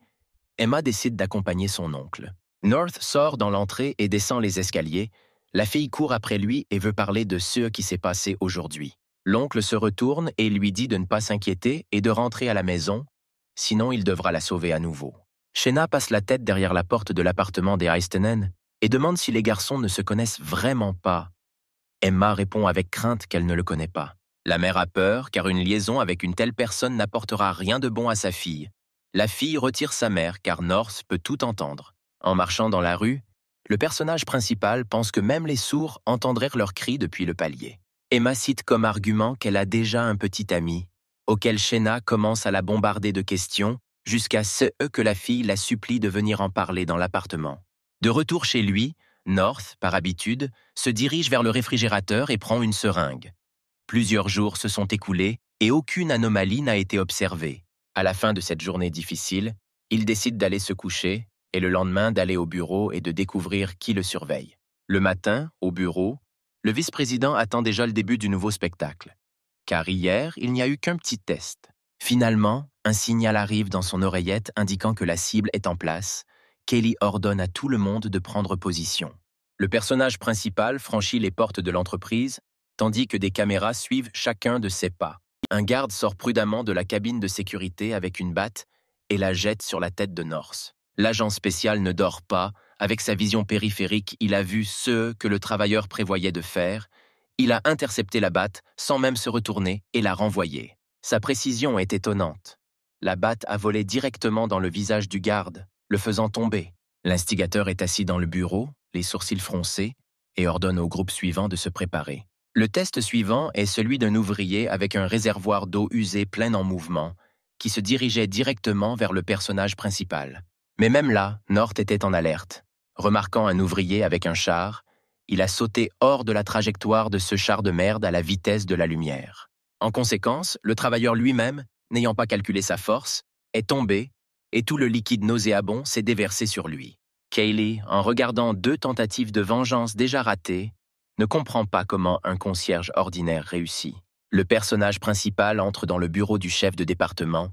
Emma décide d'accompagner son oncle. North sort dans l'entrée et descend les escaliers. La fille court après lui et veut parler de ce qui s'est passé aujourd'hui. L'oncle se retourne et lui dit de ne pas s'inquiéter et de rentrer à la maison, sinon il devra la sauver à nouveau. Shena passe la tête derrière la porte de l'appartement des Heistonen et demande si les garçons ne se connaissent vraiment pas. Emma répond avec crainte qu'elle ne le connaît pas. La mère a peur car une liaison avec une telle personne n'apportera rien de bon à sa fille. La fille retire sa mère car North peut tout entendre. En marchant dans la rue, le personnage principal pense que même les sourds entendraient leurs cris depuis le palier. Emma cite comme argument qu'elle a déjà un petit ami, auquel Shena commence à la bombarder de questions jusqu'à ce que la fille la supplie de venir en parler dans l'appartement. De retour chez lui, North, par habitude, se dirige vers le réfrigérateur et prend une seringue. Plusieurs jours se sont écoulés et aucune anomalie n'a été observée. À la fin de cette journée difficile, il décide d'aller se coucher et le lendemain d'aller au bureau et de découvrir qui le surveille. Le matin, au bureau, le vice-président attend déjà le début du nouveau spectacle. Car hier, il n'y a eu qu'un petit test. Finalement, un signal arrive dans son oreillette indiquant que la cible est en place. Kelly ordonne à tout le monde de prendre position. Le personnage principal franchit les portes de l'entreprise, tandis que des caméras suivent chacun de ses pas. Un garde sort prudemment de la cabine de sécurité avec une batte et la jette sur la tête de North. L'agent spécial ne dort pas. Avec sa vision périphérique, il a vu ce que le travailleur prévoyait de faire. Il a intercepté la batte sans même se retourner et l'a renvoyée. Sa précision est étonnante. La batte a volé directement dans le visage du garde, le faisant tomber. L'instigateur est assis dans le bureau, les sourcils froncés, et ordonne au groupe suivant de se préparer. Le test suivant est celui d'un ouvrier avec un réservoir d'eau usée plein en mouvement, qui se dirigeait directement vers le personnage principal. Mais même là, North était en alerte. Remarquant un ouvrier avec un char, il a sauté hors de la trajectoire de ce char de merde à la vitesse de la lumière. En conséquence, le travailleur lui-même, n'ayant pas calculé sa force, est tombé et tout le liquide nauséabond s'est déversé sur lui. Kaylee, en regardant 2 tentatives de vengeance déjà ratées, ne comprend pas comment un concierge ordinaire réussit. Le personnage principal entre dans le bureau du chef de département,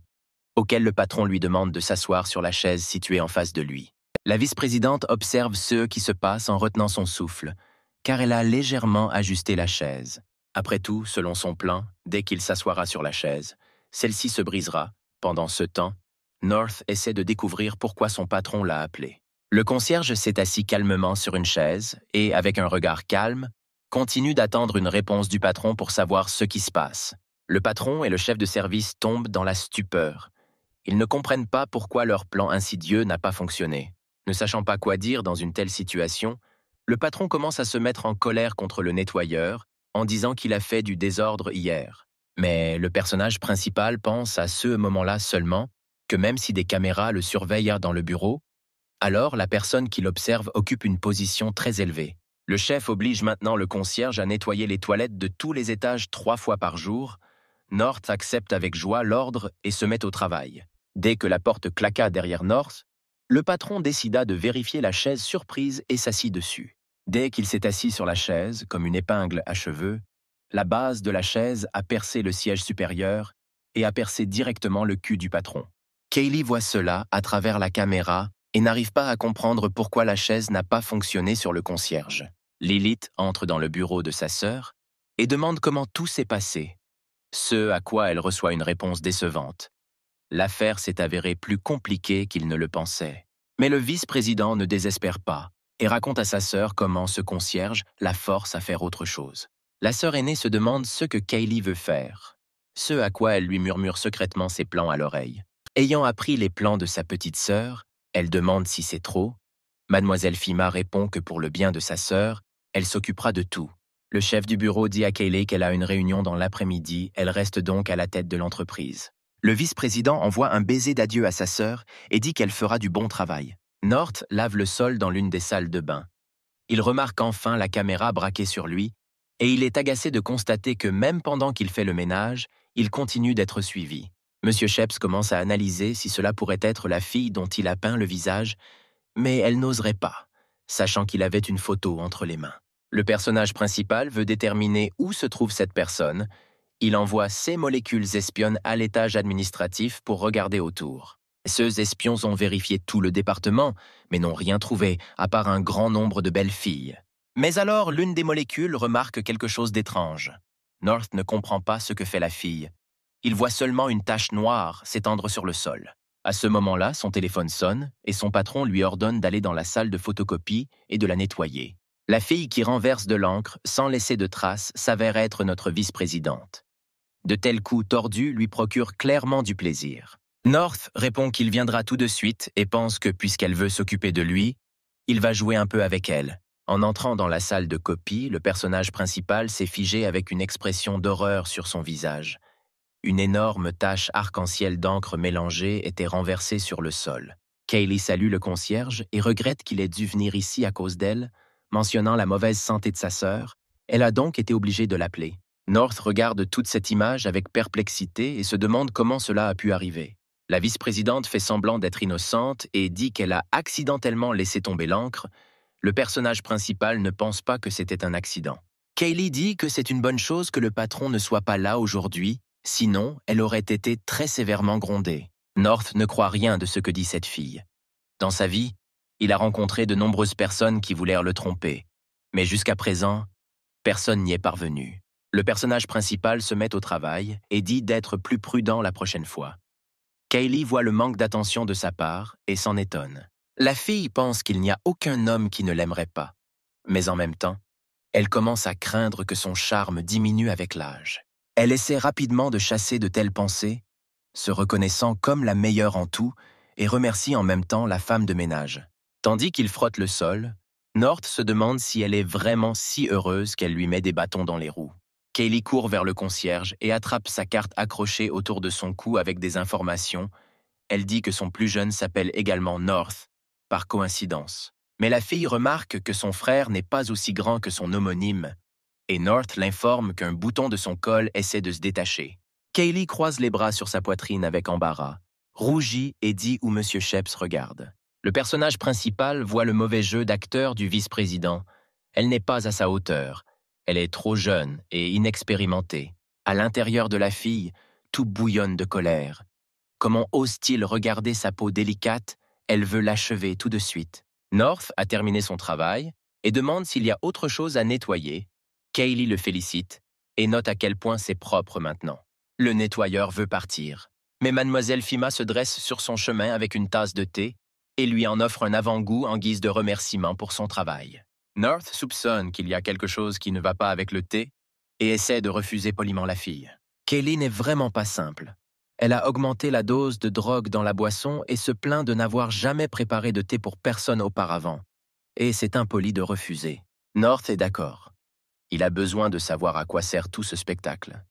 auquel le patron lui demande de s'asseoir sur la chaise située en face de lui. La vice-présidente observe ce qui se passe en retenant son souffle, car elle a légèrement ajusté la chaise. Après tout, selon son plan, dès qu'il s'assoira sur la chaise, celle-ci se brisera. Pendant ce temps, North essaie de découvrir pourquoi son patron l'a appelé. Le concierge s'est assis calmement sur une chaise et, avec un regard calme, continue d'attendre une réponse du patron pour savoir ce qui se passe. Le patron et le chef de service tombent dans la stupeur. Ils ne comprennent pas pourquoi leur plan insidieux n'a pas fonctionné. Ne sachant pas quoi dire dans une telle situation, le patron commence à se mettre en colère contre le nettoyeur en disant qu'il a fait du désordre hier. Mais le personnage principal pense à ce moment-là seulement que même si des caméras le surveillent dans le bureau, alors la personne qui l'observe occupe une position très élevée. Le chef oblige maintenant le concierge à nettoyer les toilettes de tous les étages 3 fois par jour. North accepte avec joie l'ordre et se met au travail. Dès que la porte claqua derrière North, le patron décida de vérifier la chaise surprise et s'assit dessus. Dès qu'il s'est assis sur la chaise, comme une épingle à cheveux, la base de la chaise a percé le siège supérieur et a percé directement le cul du patron. Kaylee voit cela à travers la caméra et n'arrive pas à comprendre pourquoi la chaise n'a pas fonctionné sur le concierge. Lilith entre dans le bureau de sa sœur et demande comment tout s'est passé, ce à quoi elle reçoit une réponse décevante. L'affaire s'est avérée plus compliquée qu'il ne le pensait. Mais le vice-président ne désespère pas et raconte à sa sœur comment ce concierge la force à faire autre chose. La sœur aînée se demande ce que Kaylee veut faire, ce à quoi elle lui murmure secrètement ses plans à l'oreille. Ayant appris les plans de sa petite sœur, elle demande si c'est trop. Mademoiselle Fima répond que pour le bien de sa sœur, elle s'occupera de tout. Le chef du bureau dit à Kaylee qu'elle a une réunion dans l'après-midi, elle reste donc à la tête de l'entreprise. Le vice-président envoie un baiser d'adieu à sa sœur et dit qu'elle fera du bon travail. North lave le sol dans l'une des salles de bain. Il remarque enfin la caméra braquée sur lui et il est agacé de constater que même pendant qu'il fait le ménage, il continue d'être suivi. Monsieur Sheps commence à analyser si cela pourrait être la fille dont il a peint le visage, mais elle n'oserait pas, sachant qu'il avait une photo entre les mains. Le personnage principal veut déterminer où se trouve cette personne. Il envoie ses molécules espionnes à l'étage administratif pour regarder autour. Ces espions ont vérifié tout le département, mais n'ont rien trouvé, à part un grand nombre de belles filles. Mais alors, l'une des molécules remarque quelque chose d'étrange. North ne comprend pas ce que fait la fille. Il voit seulement une tache noire s'étendre sur le sol. À ce moment-là, son téléphone sonne et son patron lui ordonne d'aller dans la salle de photocopie et de la nettoyer. La fille qui renverse de l'encre sans laisser de traces s'avère être notre vice-présidente. De tels coups tordus lui procurent clairement du plaisir. North répond qu'il viendra tout de suite et pense que puisqu'elle veut s'occuper de lui, il va jouer un peu avec elle. En entrant dans la salle de copie, le personnage principal s'est figé avec une expression d'horreur sur son visage. Une énorme tache arc-en-ciel d'encre mélangée était renversée sur le sol. Kaylee salue le concierge et regrette qu'il ait dû venir ici à cause d'elle, mentionnant la mauvaise santé de sa sœur. Elle a donc été obligée de l'appeler. North regarde toute cette image avec perplexité et se demande comment cela a pu arriver. La vice-présidente fait semblant d'être innocente et dit qu'elle a accidentellement laissé tomber l'encre. Le personnage principal ne pense pas que c'était un accident. Kaylee dit que c'est une bonne chose que le patron ne soit pas là aujourd'hui, sinon elle aurait été très sévèrement grondée. North ne croit rien de ce que dit cette fille. Dans sa vie, il a rencontré de nombreuses personnes qui voulèrent le tromper, mais jusqu'à présent, personne n'y est parvenu. Le personnage principal se met au travail et dit d'être plus prudent la prochaine fois. Kaylee voit le manque d'attention de sa part et s'en étonne. La fille pense qu'il n'y a aucun homme qui ne l'aimerait pas. Mais en même temps, elle commence à craindre que son charme diminue avec l'âge. Elle essaie rapidement de chasser de telles pensées, se reconnaissant comme la meilleure en tout et remercie en même temps la femme de ménage. Tandis qu'il frotte le sol, North se demande si elle est vraiment si heureuse qu'elle lui met des bâtons dans les roues. Kaylee court vers le concierge et attrape sa carte accrochée autour de son cou avec des informations. Elle dit que son plus jeune s'appelle également North, par coïncidence. Mais la fille remarque que son frère n'est pas aussi grand que son homonyme, et North l'informe qu'un bouton de son col essaie de se détacher. Kaylee croise les bras sur sa poitrine avec embarras, rougit et dit où M. Sheps regarde. Le personnage principal voit le mauvais jeu d'acteur du vice-président. Elle n'est pas à sa hauteur. Elle est trop jeune et inexpérimentée. À l'intérieur de la fille, tout bouillonne de colère. Comment ose-t-il regarder sa peau délicate? Elle veut l'achever tout de suite. North a terminé son travail et demande s'il y a autre chose à nettoyer. Kaylee le félicite et note à quel point c'est propre maintenant. Le nettoyeur veut partir. Mais mademoiselle Fima se dresse sur son chemin avec une tasse de thé et lui en offre un avant-goût en guise de remerciement pour son travail. North soupçonne qu'il y a quelque chose qui ne va pas avec le thé et essaie de refuser poliment la fille. Kaylee n'est vraiment pas simple. Elle a augmenté la dose de drogue dans la boisson et se plaint de n'avoir jamais préparé de thé pour personne auparavant. Et c'est impoli de refuser. North est d'accord. Il a besoin de savoir à quoi sert tout ce spectacle.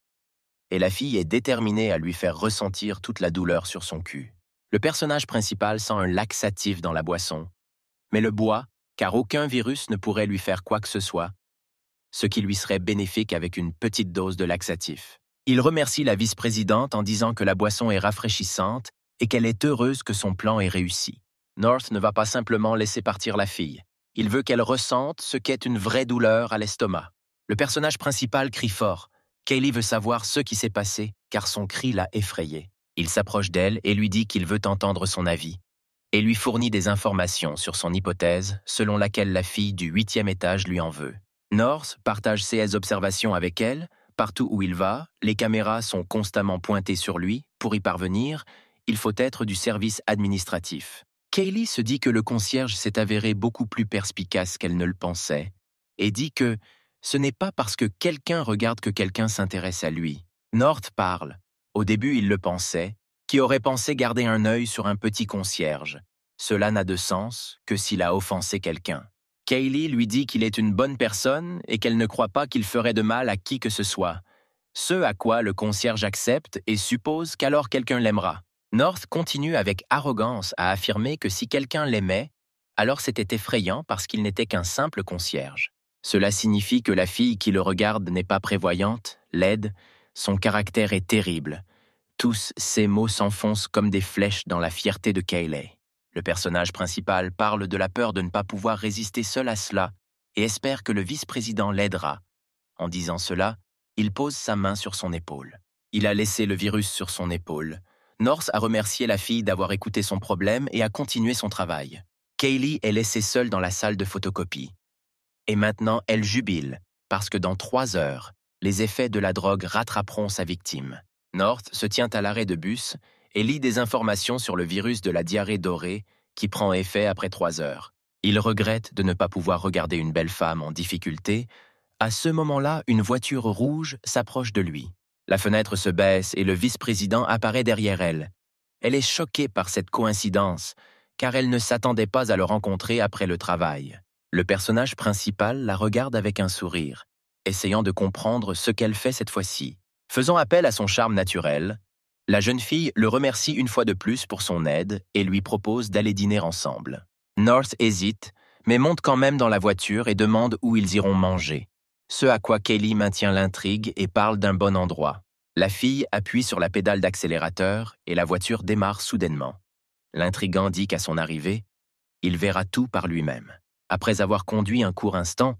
Et la fille est déterminée à lui faire ressentir toute la douleur sur son cul. Le personnage principal sent un laxatif dans la boisson, mais le boit car aucun virus ne pourrait lui faire quoi que ce soit, ce qui lui serait bénéfique avec une petite dose de laxatif. Il remercie la vice-présidente en disant que la boisson est rafraîchissante et qu'elle est heureuse que son plan ait réussi. North ne va pas simplement laisser partir la fille. Il veut qu'elle ressente ce qu'est une vraie douleur à l'estomac. Le personnage principal crie fort. Kaylee veut savoir ce qui s'est passé, car son cri l'a effrayée. Il s'approche d'elle et lui dit qu'il veut entendre son avis, et lui fournit des informations sur son hypothèse selon laquelle la fille du 8e étage lui en veut. North partage ses observations avec elle. Partout où il va, les caméras sont constamment pointées sur lui. Pour y parvenir, il faut être du service administratif. Kaylee se dit que le concierge s'est avéré beaucoup plus perspicace qu'elle ne le pensait et dit que ce n'est pas parce que quelqu'un regarde que quelqu'un s'intéresse à lui. North parle. Au début, il le pensait, qui aurait pensé garder un œil sur un petit concierge. Cela n'a de sens que s'il a offensé quelqu'un. Kaylee lui dit qu'il est une bonne personne et qu'elle ne croit pas qu'il ferait de mal à qui que ce soit. Ce à quoi le concierge accepte et suppose qu'alors quelqu'un l'aimera. North continue avec arrogance à affirmer que si quelqu'un l'aimait, alors c'était effrayant parce qu'il n'était qu'un simple concierge. Cela signifie que la fille qui le regarde n'est pas prévoyante, laide, son caractère est terrible. Tous ces mots s'enfoncent comme des flèches dans la fierté de Kaylee. Le personnage principal parle de la peur de ne pas pouvoir résister seul à cela et espère que le vice-président l'aidera. En disant cela, il pose sa main sur son épaule. Il a laissé le virus sur son épaule. North a remercié la fille d'avoir écouté son problème et a continué son travail. Kaylee est laissée seule dans la salle de photocopie. Et maintenant, elle jubile, parce que dans 3 heures, les effets de la drogue rattraperont sa victime. North se tient à l'arrêt de bus et lit des informations sur le virus de la diarrhée dorée qui prend effet après 3 heures. Il regrette de ne pas pouvoir regarder une belle femme en difficulté. À ce moment-là, une voiture rouge s'approche de lui. La fenêtre se baisse et le vice-président apparaît derrière elle. Elle est choquée par cette coïncidence, car elle ne s'attendait pas à le rencontrer après le travail. Le personnage principal la regarde avec un sourire, essayant de comprendre ce qu'elle fait cette fois-ci. Faisant appel à son charme naturel, la jeune fille le remercie une fois de plus pour son aide et lui propose d'aller dîner ensemble. North hésite, mais monte quand même dans la voiture et demande où ils iront manger. Ce à quoi Kaylee maintient l'intrigue et parle d'un bon endroit. La fille appuie sur la pédale d'accélérateur et la voiture démarre soudainement. L'intrigant dit qu'à son arrivée, il verra tout par lui-même. Après avoir conduit un court instant,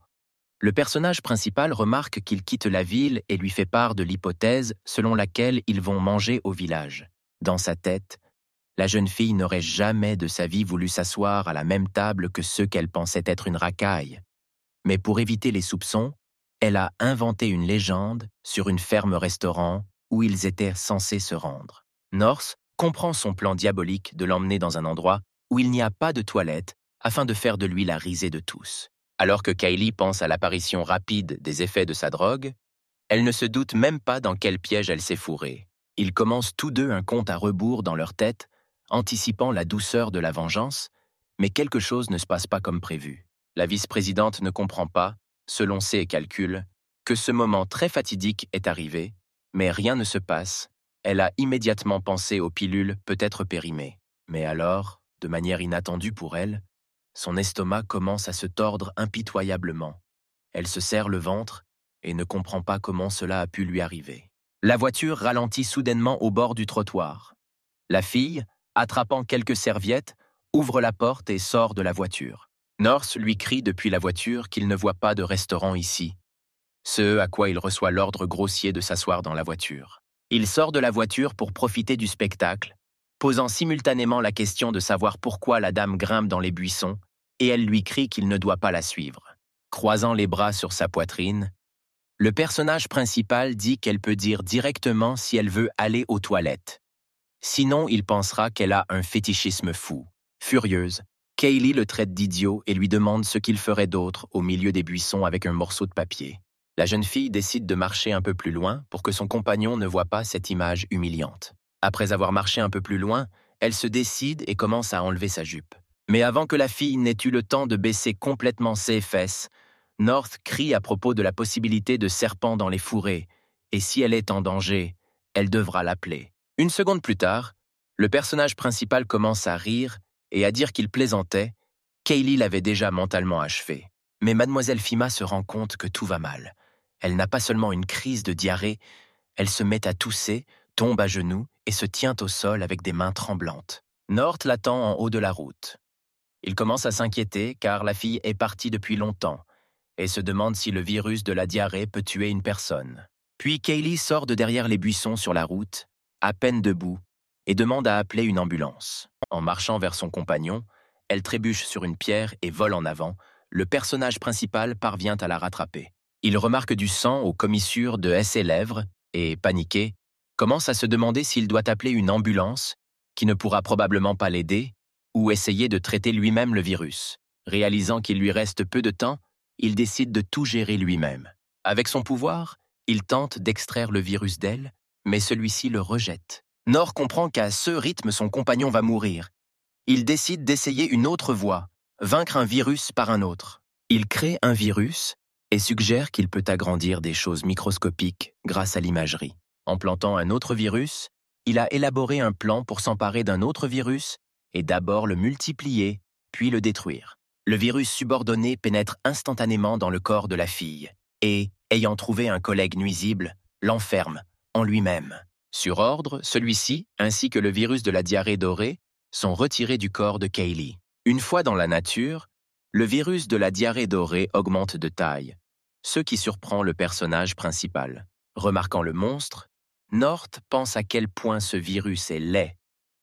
le personnage principal remarque qu'il quitte la ville et lui fait part de l'hypothèse selon laquelle ils vont manger au village. Dans sa tête, la jeune fille n'aurait jamais de sa vie voulu s'asseoir à la même table que ceux qu'elle pensait être une racaille. Mais pour éviter les soupçons, elle a inventé une légende sur une ferme-restaurant où ils étaient censés se rendre. North comprend son plan diabolique de l'emmener dans un endroit où il n'y a pas de toilette afin de faire de lui la risée de tous. Alors que Kaylee pense à l'apparition rapide des effets de sa drogue, elle ne se doute même pas dans quel piège elle s'est fourrée. Ils commencent tous deux un compte à rebours dans leur tête, anticipant la douceur de la vengeance, mais quelque chose ne se passe pas comme prévu. La vice-présidente ne comprend pas, selon ses calculs, que ce moment très fatidique est arrivé, mais rien ne se passe. Elle a immédiatement pensé aux pilules peut-être périmées. Mais alors, de manière inattendue pour elle, son estomac commence à se tordre impitoyablement. Elle se serre le ventre et ne comprend pas comment cela a pu lui arriver. La voiture ralentit soudainement au bord du trottoir. La fille, attrapant quelques serviettes, ouvre la porte et sort de la voiture. North lui crie depuis la voiture qu'il ne voit pas de restaurant ici, ce à quoi il reçoit l'ordre grossier de s'asseoir dans la voiture. Il sort de la voiture pour profiter du spectacle, posant simultanément la question de savoir pourquoi la dame grimpe dans les buissons, et elle lui crie qu'il ne doit pas la suivre. Croisant les bras sur sa poitrine, le personnage principal dit qu'elle peut dire directement si elle veut aller aux toilettes. Sinon, il pensera qu'elle a un fétichisme fou. Furieuse, Kaylee le traite d'idiot et lui demande ce qu'il ferait d'autre au milieu des buissons avec un morceau de papier. La jeune fille décide de marcher un peu plus loin pour que son compagnon ne voie pas cette image humiliante. Après avoir marché un peu plus loin, elle se décide et commence à enlever sa jupe. Mais avant que la fille n'ait eu le temps de baisser complètement ses fesses, North crie à propos de la possibilité de serpents dans les fourrés, et si elle est en danger, elle devra l'appeler. Une seconde plus tard, le personnage principal commence à rire et à dire qu'il plaisantait, Kaylee l'avait déjà mentalement achevé. Mais mademoiselle Fima se rend compte que tout va mal. Elle n'a pas seulement une crise de diarrhée, elle se met à tousser, tombe à genoux et se tient au sol avec des mains tremblantes. Nort l'attend en haut de la route. Il commence à s'inquiéter car la fille est partie depuis longtemps et se demande si le virus de la diarrhée peut tuer une personne. Puis Kaylee sort de derrière les buissons sur la route, à peine debout, et demande à appeler une ambulance. En marchant vers son compagnon, elle trébuche sur une pierre et vole en avant. Le personnage principal parvient à la rattraper. Il remarque du sang aux commissures de ses lèvres et, paniqué, commence à se demander s'il doit appeler une ambulance, qui ne pourra probablement pas l'aider, ou essayer de traiter lui-même le virus. Réalisant qu'il lui reste peu de temps, il décide de tout gérer lui-même. Avec son pouvoir, il tente d'extraire le virus d'elle, mais celui-ci le rejette. Nord comprend qu'à ce rythme, son compagnon va mourir. Il décide d'essayer une autre voie, vaincre un virus par un autre. Il crée un virus et suggère qu'il peut agrandir des choses microscopiques grâce à l'imagerie. En plantant un autre virus, il a élaboré un plan pour s'emparer d'un autre virus et d'abord le multiplier, puis le détruire. Le virus subordonné pénètre instantanément dans le corps de la fille et, ayant trouvé un collègue nuisible, l'enferme en lui-même. Sur ordre, celui-ci, ainsi que le virus de la diarrhée dorée, sont retirés du corps de Kaylee. Une fois dans la nature, le virus de la diarrhée dorée augmente de taille, ce qui surprend le personnage principal. Remarquant le monstre, Nort pense à quel point ce virus est laid.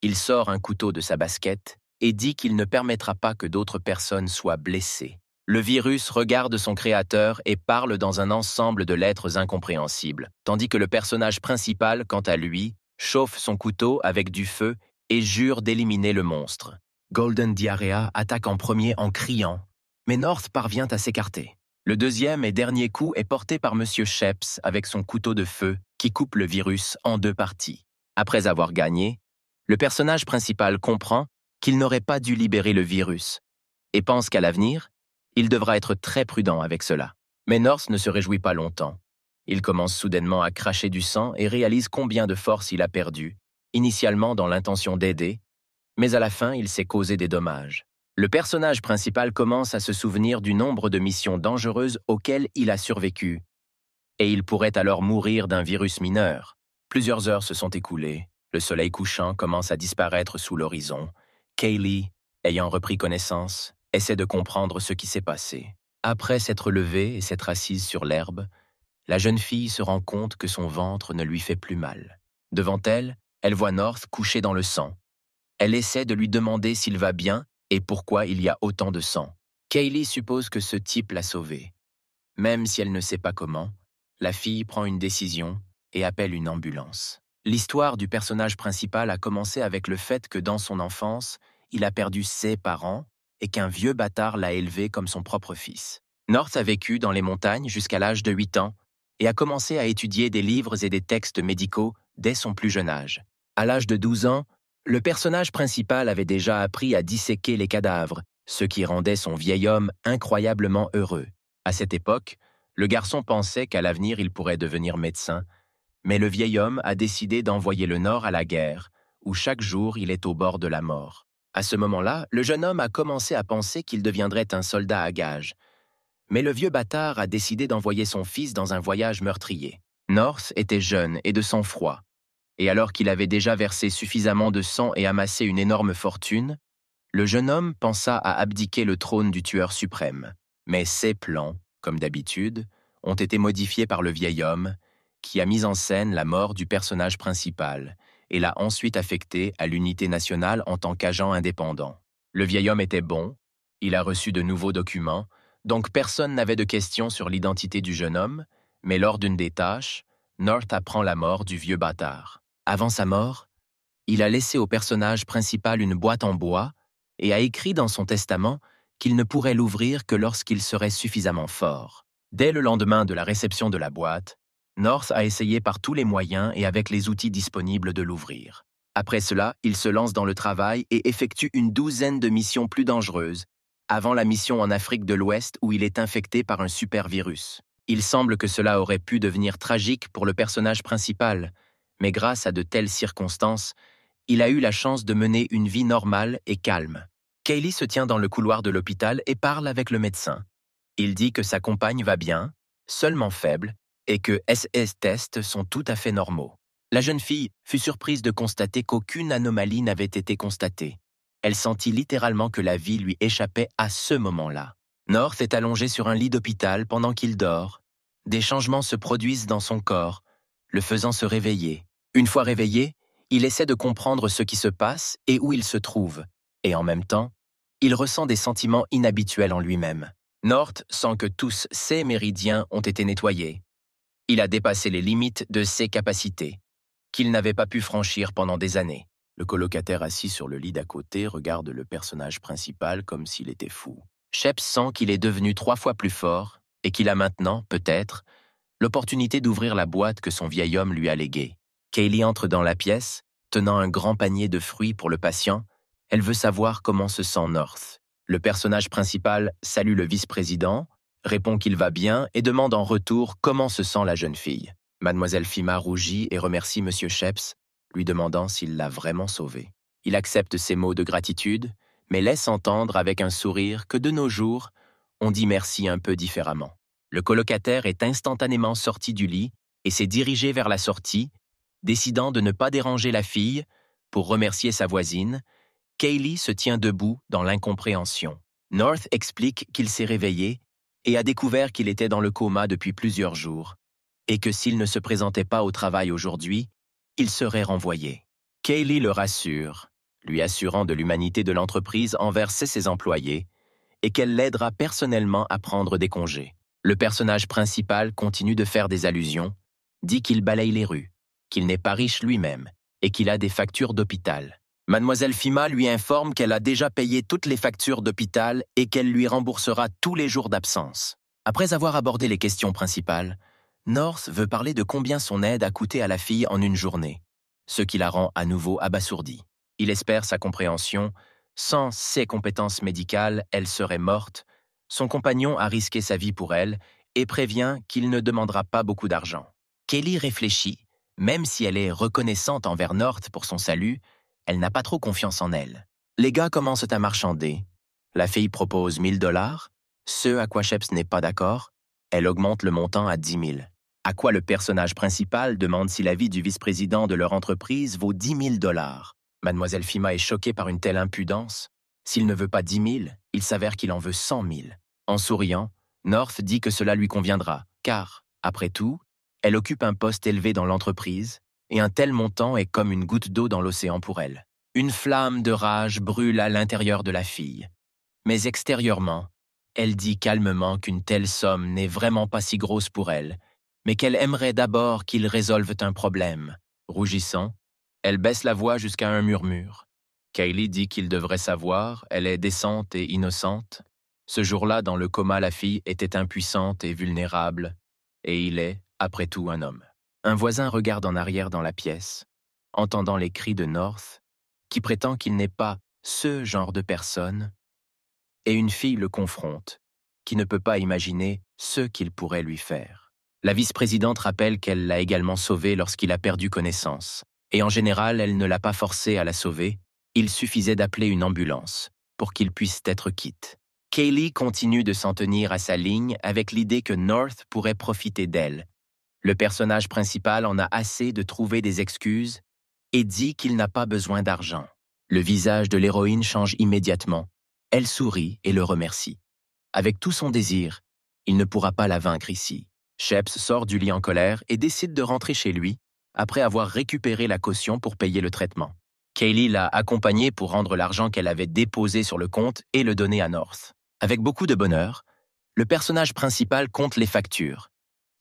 Il sort un couteau de sa basket et dit qu'il ne permettra pas que d'autres personnes soient blessées. Le virus regarde son créateur et parle dans un ensemble de lettres incompréhensibles, tandis que le personnage principal, quant à lui, chauffe son couteau avec du feu et jure d'éliminer le monstre. Golden Diarrhea attaque en premier en criant, mais North parvient à s'écarter. Le deuxième et dernier coup est porté par Monsieur Sheps avec son couteau de feu qui coupe le virus en deux parties. Après avoir gagné, le personnage principal comprend qu'il n'aurait pas dû libérer le virus et pense qu'à l'avenir, il devra être très prudent avec cela. Mais North ne se réjouit pas longtemps. Il commence soudainement à cracher du sang et réalise combien de force il a perdu, initialement dans l'intention d'aider, mais à la fin, il s'est causé des dommages. Le personnage principal commence à se souvenir du nombre de missions dangereuses auxquelles il a survécu, et il pourrait alors mourir d'un virus mineur. Plusieurs heures se sont écoulées, le soleil couchant commence à disparaître sous l'horizon. Kaylee, ayant repris connaissance, essaie de comprendre ce qui s'est passé. Après s'être levée et s'être assise sur l'herbe, la jeune fille se rend compte que son ventre ne lui fait plus mal. Devant elle, elle voit North couché dans le sang. Elle essaie de lui demander s'il va bien et pourquoi il y a autant de sang. Kaylee suppose que ce type l'a sauvée. Même si elle ne sait pas comment, la fille prend une décision et appelle une ambulance. L'histoire du personnage principal a commencé avec le fait que dans son enfance, il a perdu ses parents et qu'un vieux bâtard l'a élevé comme son propre fils. North a vécu dans les montagnes jusqu'à l'âge de 8 ans et a commencé à étudier des livres et des textes médicaux dès son plus jeune âge. À l'âge de 12 ans, le personnage principal avait déjà appris à disséquer les cadavres, ce qui rendait son vieil homme incroyablement heureux. À cette époque, le garçon pensait qu'à l'avenir il pourrait devenir médecin, mais le vieil homme a décidé d'envoyer le Nord à la guerre, où chaque jour il est au bord de la mort. À ce moment-là, le jeune homme a commencé à penser qu'il deviendrait un soldat à gages. Mais le vieux bâtard a décidé d'envoyer son fils dans un voyage meurtrier. North était jeune et de sang-froid. Et alors qu'il avait déjà versé suffisamment de sang et amassé une énorme fortune, le jeune homme pensa à abdiquer le trône du tueur suprême. Mais ses plans, comme d'habitude, ont été modifiés par le vieil homme, qui a mis en scène la mort du personnage principal et l'a ensuite affecté à l'unité nationale en tant qu'agent indépendant. Le vieil homme était bon, il a reçu de nouveaux documents, donc personne n'avait de questions sur l'identité du jeune homme, mais lors d'une des tâches, North apprend la mort du vieux bâtard. Avant sa mort, il a laissé au personnage principal une boîte en bois et a écrit dans son testament qu'il ne pourrait l'ouvrir que lorsqu'il serait suffisamment fort. Dès le lendemain de la réception de la boîte, North a essayé par tous les moyens et avec les outils disponibles de l'ouvrir. Après cela, il se lance dans le travail et effectue une 12aine de missions plus dangereuses, avant la mission en Afrique de l'Ouest où il est infecté par un super virus. Il semble que cela aurait pu devenir tragique pour le personnage principal, mais grâce à de telles circonstances, il a eu la chance de mener une vie normale et calme. Kaylee se tient dans le couloir de l'hôpital et parle avec le médecin. Il dit que sa compagne va bien, seulement faible, et que SS tests sont tout à fait normaux. La jeune fille fut surprise de constater qu'aucune anomalie n'avait été constatée. Elle sentit littéralement que la vie lui échappait à ce moment-là. North est allongé sur un lit d'hôpital pendant qu'il dort. Des changements se produisent dans son corps, le faisant se réveiller. Une fois réveillé, il essaie de comprendre ce qui se passe et où il se trouve. Et en même temps, il ressent des sentiments inhabituels en lui-même. North sent que tous ses méridiens ont été nettoyés. Il a dépassé les limites de ses capacités, qu'il n'avait pas pu franchir pendant des années. Le colocataire assis sur le lit d'à côté regarde le personnage principal comme s'il était fou. Sheps sent qu'il est devenu 3 fois plus fort et qu'il a maintenant, peut-être, l'opportunité d'ouvrir la boîte que son vieil homme lui a léguée. Kaylee entre dans la pièce, tenant un grand panier de fruits pour le patient. Elle veut savoir comment se sent North. Le personnage principal salue le vice-président, répond qu'il va bien et demande en retour comment se sent la jeune fille. Mademoiselle Fima rougit et remercie M. Sheps, lui demandant s'il l'a vraiment sauvé. Il accepte ses mots de gratitude, mais laisse entendre avec un sourire que de nos jours, on dit merci un peu différemment. Le colocataire est instantanément sorti du lit et s'est dirigé vers la sortie, décidant de ne pas déranger la fille pour remercier sa voisine. Kaylee se tient debout dans l'incompréhension. North explique qu'il s'est réveillé et a découvert qu'il était dans le coma depuis plusieurs jours et que s'il ne se présentait pas au travail aujourd'hui, il serait renvoyé. Kaylee le rassure, lui assurant de l'humanité de l'entreprise envers ses employés et qu'elle l'aidera personnellement à prendre des congés. Le personnage principal continue de faire des allusions, dit qu'il balaye les rues, qu'il n'est pas riche lui-même et qu'il a des factures d'hôpital. Mademoiselle Fima lui informe qu'elle a déjà payé toutes les factures d'hôpital et qu'elle lui remboursera tous les jours d'absence. Après avoir abordé les questions principales, North veut parler de combien son aide a coûté à la fille en une journée, ce qui la rend à nouveau abasourdie. Il espère sa compréhension. Sans ses compétences médicales, elle serait morte. Son compagnon a risqué sa vie pour elle et prévient qu'il ne demandera pas beaucoup d'argent. Kaylee réfléchit. Même si elle est reconnaissante envers North pour son salut, elle n'a pas trop confiance en elle. Les gars commencent à marchander. La fille propose 1 000 $, ce à quoi Sheps n'est pas d'accord. Elle augmente le montant à 10 000. À quoi le personnage principal demande si la vie du vice-président de leur entreprise vaut 10 000 $. Mademoiselle Fima est choquée par une telle impudence. S'il ne veut pas 10 000, il s'avère qu'il en veut 100 000. En souriant, North dit que cela lui conviendra, car, après tout, elle occupe un poste élevé dans l'entreprise, et un tel montant est comme une goutte d'eau dans l'océan pour elle. Une flamme de rage brûle à l'intérieur de la fille. Mais extérieurement, elle dit calmement qu'une telle somme n'est vraiment pas si grosse pour elle, mais qu'elle aimerait d'abord qu'ils résolvent un problème. Rougissant, elle baisse la voix jusqu'à un murmure. Kaylee dit qu'il devrait savoir, elle est décente et innocente. Ce jour-là, dans le coma, la fille était impuissante et vulnérable, et il est, après tout, un homme. Un voisin regarde en arrière dans la pièce, entendant les cris de North, qui prétend qu'il n'est pas ce genre de personne, et une fille le confronte, qui ne peut pas imaginer ce qu'il pourrait lui faire. La vice-présidente rappelle qu'elle l'a également sauvé lorsqu'il a perdu connaissance, et en général, elle ne l'a pas forcé à la sauver, il suffisait d'appeler une ambulance pour qu'il puisse être quitte. Kaylee continue de s'en tenir à sa ligne avec l'idée que North pourrait profiter d'elle. Le personnage principal en a assez de trouver des excuses et dit qu'il n'a pas besoin d'argent. Le visage de l'héroïne change immédiatement. Elle sourit et le remercie. Avec tout son désir, il ne pourra pas la vaincre ici. Sheps sort du lit en colère et décide de rentrer chez lui après avoir récupéré la caution pour payer le traitement. Kaylee l'a accompagnée pour rendre l'argent qu'elle avait déposé sur le compte et le donner à North. Avec beaucoup de bonheur, le personnage principal compte les factures,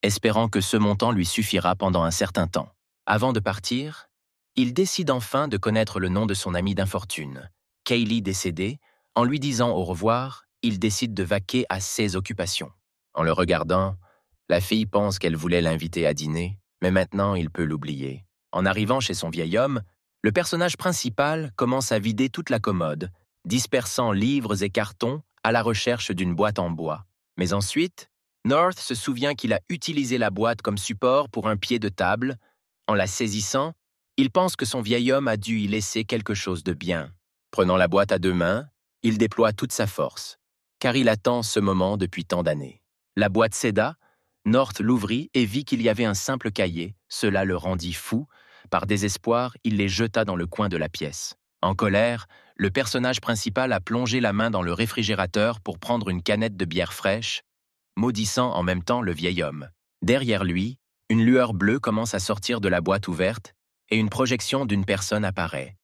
espérant que ce montant lui suffira pendant un certain temps. Avant de partir, il décide enfin de connaître le nom de son ami d'infortune. Kaylee décédée, en lui disant au revoir, il décide de vaquer à ses occupations. En le regardant, la fille pense qu'elle voulait l'inviter à dîner, mais maintenant il peut l'oublier. En arrivant chez son vieil homme, le personnage principal commence à vider toute la commode, dispersant livres et cartons à la recherche d'une boîte en bois. Mais ensuite, North se souvient qu'il a utilisé la boîte comme support pour un pied de table. En la saisissant, il pense que son vieil homme a dû y laisser quelque chose de bien. Prenant la boîte à 2 mains, Il déploie toute sa force, car il attend ce moment depuis tant d'années. La boîte céda, North l'ouvrit et vit qu'il y avait un simple cahier. Cela le rendit fou. Par désespoir, il les jeta dans le coin de la pièce. En colère, le personnage principal a plongé la main dans le réfrigérateur pour prendre une canette de bière fraîche, maudissant en même temps le vieil homme. Derrière lui, une lueur bleue commence à sortir de la boîte ouverte et une projection d'une personne apparaît.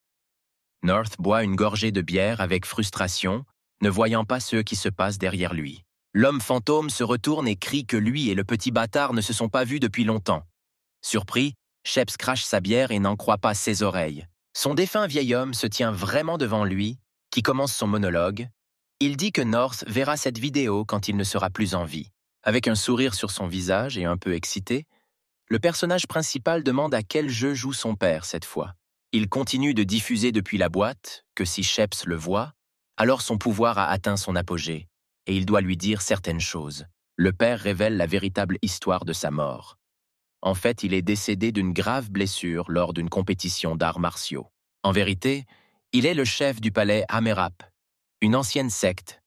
North boit une gorgée de bière avec frustration, ne voyant pas ce qui se passe derrière lui. L'homme fantôme se retourne et crie que lui et le petit bâtard ne se sont pas vus depuis longtemps. Surpris, Sheps crache sa bière et n'en croit pas ses oreilles. Son défunt vieil homme se tient vraiment devant lui, qui commence son monologue. Il dit que North verra cette vidéo quand il ne sera plus en vie. Avec un sourire sur son visage et un peu excité, le personnage principal demande à quel jeu joue son père cette fois. Il continue de diffuser depuis la boîte que si Sheps le voit, alors son pouvoir a atteint son apogée, et il doit lui dire certaines choses. Le père révèle la véritable histoire de sa mort. En fait, il est décédé d'une grave blessure lors d'une compétition d'arts martiaux. En vérité, il est le chef du palais Amerap, une ancienne secte.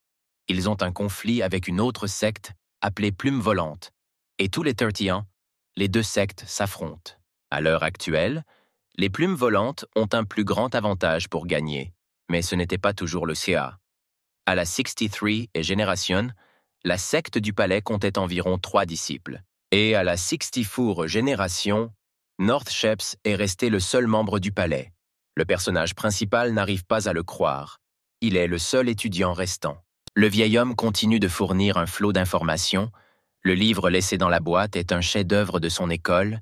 Ils ont un conflit avec une autre secte appelée Plume Volante, et tous les 30 ans, les deux sectes s'affrontent. À l'heure actuelle, les Plumes Volantes ont un plus grand avantage pour gagner, mais ce n'était pas toujours le cas. À la 63 et Génération, la secte du palais comptait environ 3 disciples. Et à la 64 Génération, North Sheps est resté le seul membre du palais. Le personnage principal n'arrive pas à le croire. Il est le seul étudiant restant. Le vieil homme continue de fournir un flot d'informations. Le livre laissé dans la boîte est un chef-d'œuvre de son école.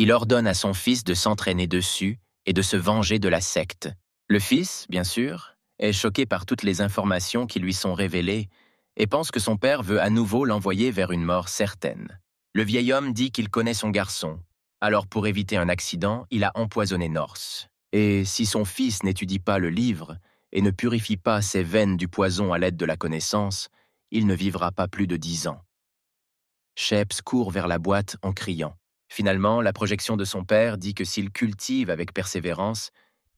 Il ordonne à son fils de s'entraîner dessus et de se venger de la secte. Le fils, bien sûr, est choqué par toutes les informations qui lui sont révélées et pense que son père veut à nouveau l'envoyer vers une mort certaine. Le vieil homme dit qu'il connaît son garçon, alors pour éviter un accident, il a empoisonné North. Et si son fils n'étudie pas le livre et ne purifie pas ses veines du poison à l'aide de la connaissance, il ne vivra pas plus de 10 ans. Sheps court vers la boîte en criant. Finalement, la projection de son père dit que s'il cultive avec persévérance,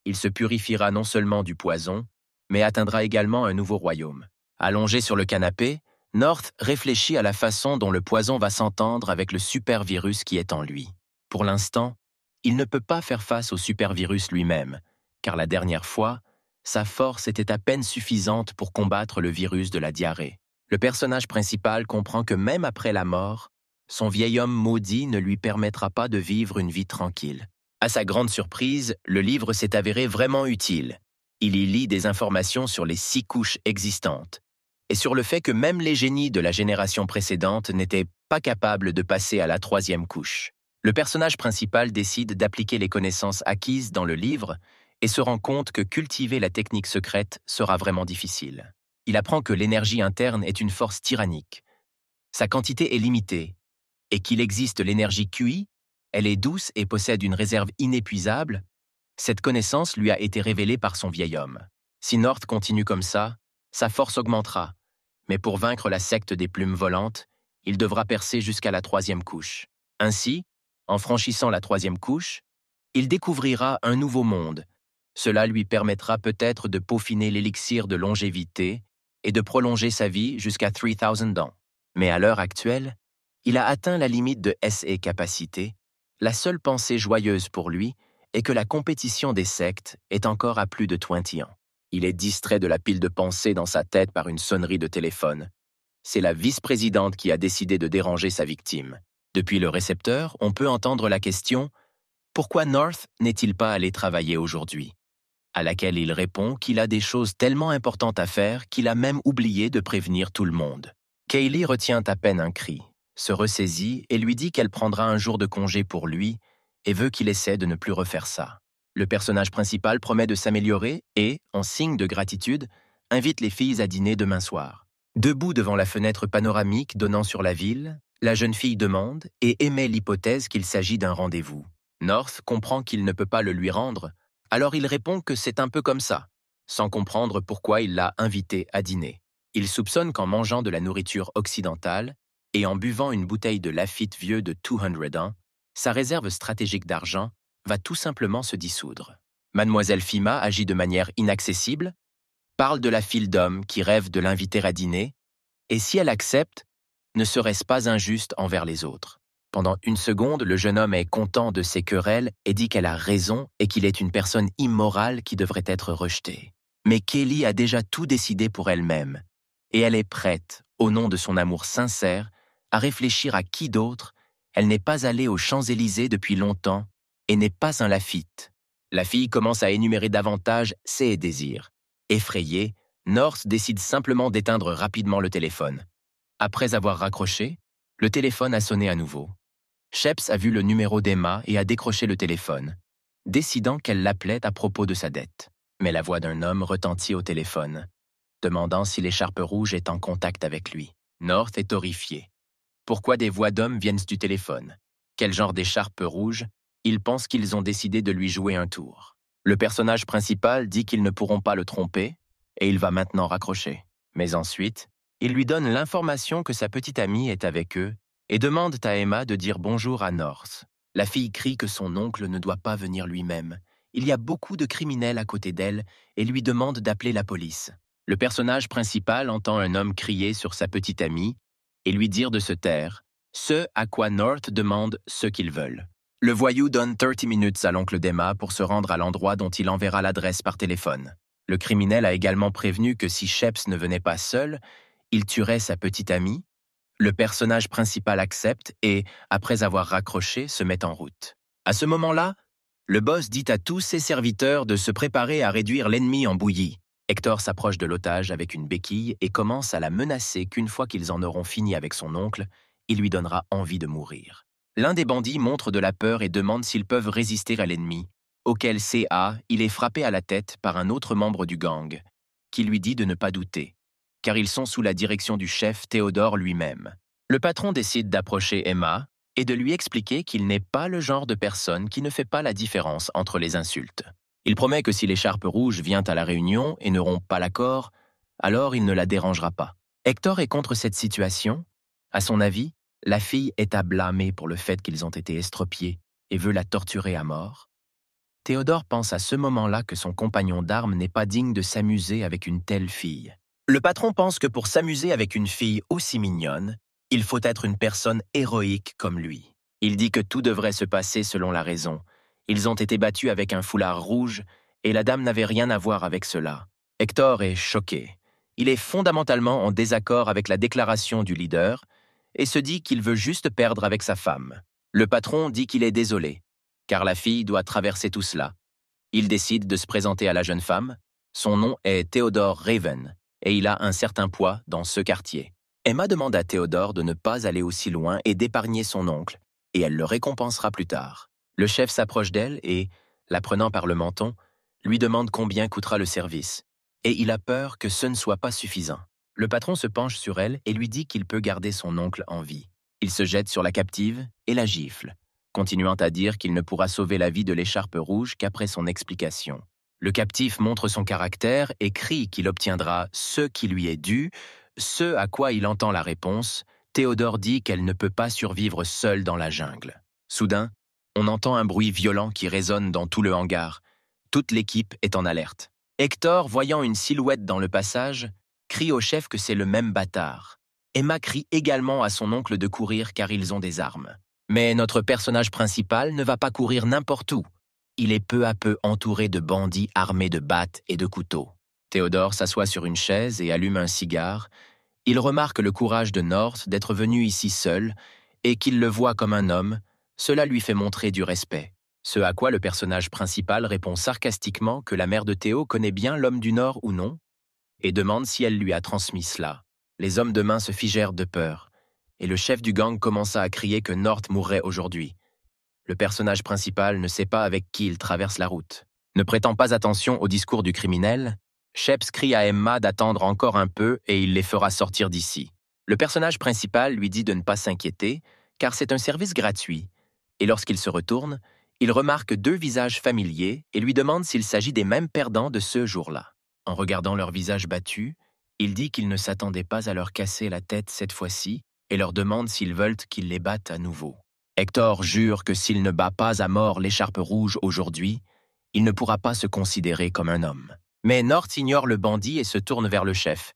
il se purifiera non seulement du poison, mais atteindra également un nouveau royaume. Allongé sur le canapé, North réfléchit à la façon dont le poison va s'entendre avec le super-virus qui est en lui. Pour l'instant, il ne peut pas faire face au super-virus lui-même, car la dernière fois, sa force était à peine suffisante pour combattre le virus de la diarrhée. Le personnage principal comprend que même après la mort, son vieil homme maudit ne lui permettra pas de vivre une vie tranquille. À sa grande surprise, le livre s'est avéré vraiment utile. Il y lit des informations sur les 6 couches existantes, et sur le fait que même les génies de la génération précédente n'étaient pas capables de passer à la 3e couche. Le personnage principal décide d'appliquer les connaissances acquises dans le livre et se rend compte que cultiver la technique secrète sera vraiment difficile. Il apprend que l'énergie interne est une force tyrannique. Sa quantité est limitée, et qu'il existe l'énergie QI, elle est douce et possède une réserve inépuisable. Cette connaissance lui a été révélée par son vieil homme. Si North continue comme ça, sa force augmentera, mais pour vaincre la secte des plumes volantes, il devra percer jusqu'à la 3e couche. Ainsi, en franchissant la 3e couche, il découvrira un nouveau monde. Cela lui permettra peut-être de peaufiner l'élixir de longévité et de prolonger sa vie jusqu'à 3000 ans. Mais à l'heure actuelle, il a atteint la limite de SA capacité. La seule pensée joyeuse pour lui est que la compétition des sectes est encore à plus de 20 ans. Il est distrait de la pile de pensées dans sa tête par une sonnerie de téléphone. C'est la vice-présidente qui a décidé de déranger sa victime. Depuis le récepteur, on peut entendre la question « Pourquoi North n'est-il pas allé travailler aujourd'hui ?» à laquelle il répond qu'il a des choses tellement importantes à faire qu'il a même oublié de prévenir tout le monde. Kaylee retient à peine un cri, se ressaisit et lui dit qu'elle prendra un jour de congé pour lui et veut qu'il essaie de ne plus refaire ça. Le personnage principal promet de s'améliorer et, en signe de gratitude, invite les filles à dîner demain soir. Debout devant la fenêtre panoramique donnant sur la ville, la jeune fille demande et émet l'hypothèse qu'il s'agit d'un rendez-vous. North comprend qu'il ne peut pas le lui rendre, alors il répond que c'est un peu comme ça, sans comprendre pourquoi il l'a invité à dîner. Il soupçonne qu'en mangeant de la nourriture occidentale et en buvant une bouteille de Lafite vieux de 201, sa réserve stratégique d'argent va tout simplement se dissoudre. Mademoiselle Fima agit de manière inaccessible. parle de la file d'hommes qui rêve de l'inviter à dîner, et si elle accepte, ne serait-ce pas injuste envers les autres? Pendant une seconde, le jeune homme est content de ses querelles et dit qu'elle a raison et qu'il est une personne immorale qui devrait être rejetée. Mais Kelly a déjà tout décidé pour elle-même, et elle est prête, au nom de son amour sincère, à réfléchir à qui d'autre. Elle n'est pas allée aux Champs-Élysées depuis longtemps et n'est pas un Lafitte. La fille commence à énumérer davantage ses désirs. Effrayée, North décide simplement d'éteindre rapidement le téléphone. Après avoir raccroché, le téléphone a sonné à nouveau. Sheps a vu le numéro d'Emma et a décroché le téléphone, décidant qu'elle l'appelait à propos de sa dette. Mais la voix d'un homme retentit au téléphone, demandant si l'écharpe rouge est en contact avec lui. North est horrifié. Pourquoi des voix d'hommes viennent du téléphone? Quel genre d'écharpe rouge? Il pense qu'ils ont décidé de lui jouer un tour. Le personnage principal dit qu'ils ne pourront pas le tromper et il va maintenant raccrocher. Mais ensuite, il lui donne l'information que sa petite amie est avec eux et demande à Emma de dire bonjour à North. La fille crie que son oncle ne doit pas venir lui-même. Il y a beaucoup de criminels à côté d'elle et lui demande d'appeler la police. Le personnage principal entend un homme crier sur sa petite amie et lui dire de se taire, ce à quoi North demande ce qu'ils veulent. Le voyou donne 30 minutes à l'oncle d'Emma pour se rendre à l'endroit dont il enverra l'adresse par téléphone. Le criminel a également prévenu que si Sheps ne venait pas seul, il tuerait sa petite amie. Le personnage principal accepte et, après avoir raccroché, se met en route. À ce moment-là, le boss dit à tous ses serviteurs de se préparer à réduire l'ennemi en bouillie. Hector s'approche de l'otage avec une béquille et commence à la menacer qu'une fois qu'ils en auront fini avec son oncle, il lui donnera envie de mourir. L'un des bandits montre de la peur et demande s'ils peuvent résister à l'ennemi, auquel C.A. il est frappé à la tête par un autre membre du gang, qui lui dit de ne pas douter, car ils sont sous la direction du chef Théodore lui-même. Le patron décide d'approcher Emma et de lui expliquer qu'il n'est pas le genre de personne qui ne fait pas la différence entre les insultes. Il promet que si l'écharpe rouge vient à la réunion et ne rompt pas l'accord, alors il ne la dérangera pas. Hector est contre cette situation. À son avis, la fille est à blâmer pour le fait qu'ils ont été estropiés et veut la torturer à mort. Théodore pense à ce moment-là que son compagnon d'armes n'est pas digne de s'amuser avec une telle fille. Le patron pense que pour s'amuser avec une fille aussi mignonne, il faut être une personne héroïque comme lui. Il dit que tout devrait se passer selon la raison. Ils ont été battus avec un foulard rouge et la dame n'avait rien à voir avec cela. Hector est choqué. Il est fondamentalement en désaccord avec la déclaration du leader et se dit qu'il veut juste perdre avec sa femme. Le patron dit qu'il est désolé, car la fille doit traverser tout cela. Il décide de se présenter à la jeune femme. Son nom est Théodore Raven et il a un certain poids dans ce quartier. Emma demande à Théodore de ne pas aller aussi loin et d'épargner son oncle, et elle le récompensera plus tard. Le chef s'approche d'elle et, la prenant par le menton, lui demande combien coûtera le service, et il a peur que ce ne soit pas suffisant. Le patron se penche sur elle et lui dit qu'il peut garder son oncle en vie. Il se jette sur la captive et la gifle, continuant à dire qu'il ne pourra sauver la vie de l'écharpe rouge qu'après son explication. Le captif montre son caractère et crie qu'il obtiendra ce qui lui est dû, ce à quoi il entend la réponse. Théodore dit qu'elle ne peut pas survivre seule dans la jungle. Soudain, on entend un bruit violent qui résonne dans tout le hangar. Toute l'équipe est en alerte. Hector, voyant une silhouette dans le passage, crie au chef que c'est le même bâtard. Emma crie également à son oncle de courir car ils ont des armes. Mais notre personnage principal ne va pas courir n'importe où. Il est peu à peu entouré de bandits armés de battes et de couteaux. Théodore s'assoit sur une chaise et allume un cigare. Il remarque le courage de North d'être venu ici seul et qu'il le voit comme un homme. Cela lui fait montrer du respect. Ce à quoi le personnage principal répond sarcastiquement que la mère de Théo connaît bien l'homme du Nord ou non et demande si elle lui a transmis cela. Les hommes de main se figèrent de peur et le chef du gang commença à crier que North mourrait aujourd'hui. Le personnage principal ne sait pas avec qui il traverse la route. Ne prêtant pas attention au discours du criminel, Sheps crie à Emma d'attendre encore un peu et il les fera sortir d'ici. Le personnage principal lui dit de ne pas s'inquiéter, car c'est un service gratuit. Et lorsqu'il se retourne, il remarque deux visages familiers et lui demande s'il s'agit des mêmes perdants de ce jour-là. En regardant leurs visages battus, il dit qu'il ne s'attendait pas à leur casser la tête cette fois-ci et leur demande s'ils veulent qu'il les batte à nouveau. Hector jure que s'il ne bat pas à mort l'écharpe rouge aujourd'hui, il ne pourra pas se considérer comme un homme. Mais North ignore le bandit et se tourne vers le chef,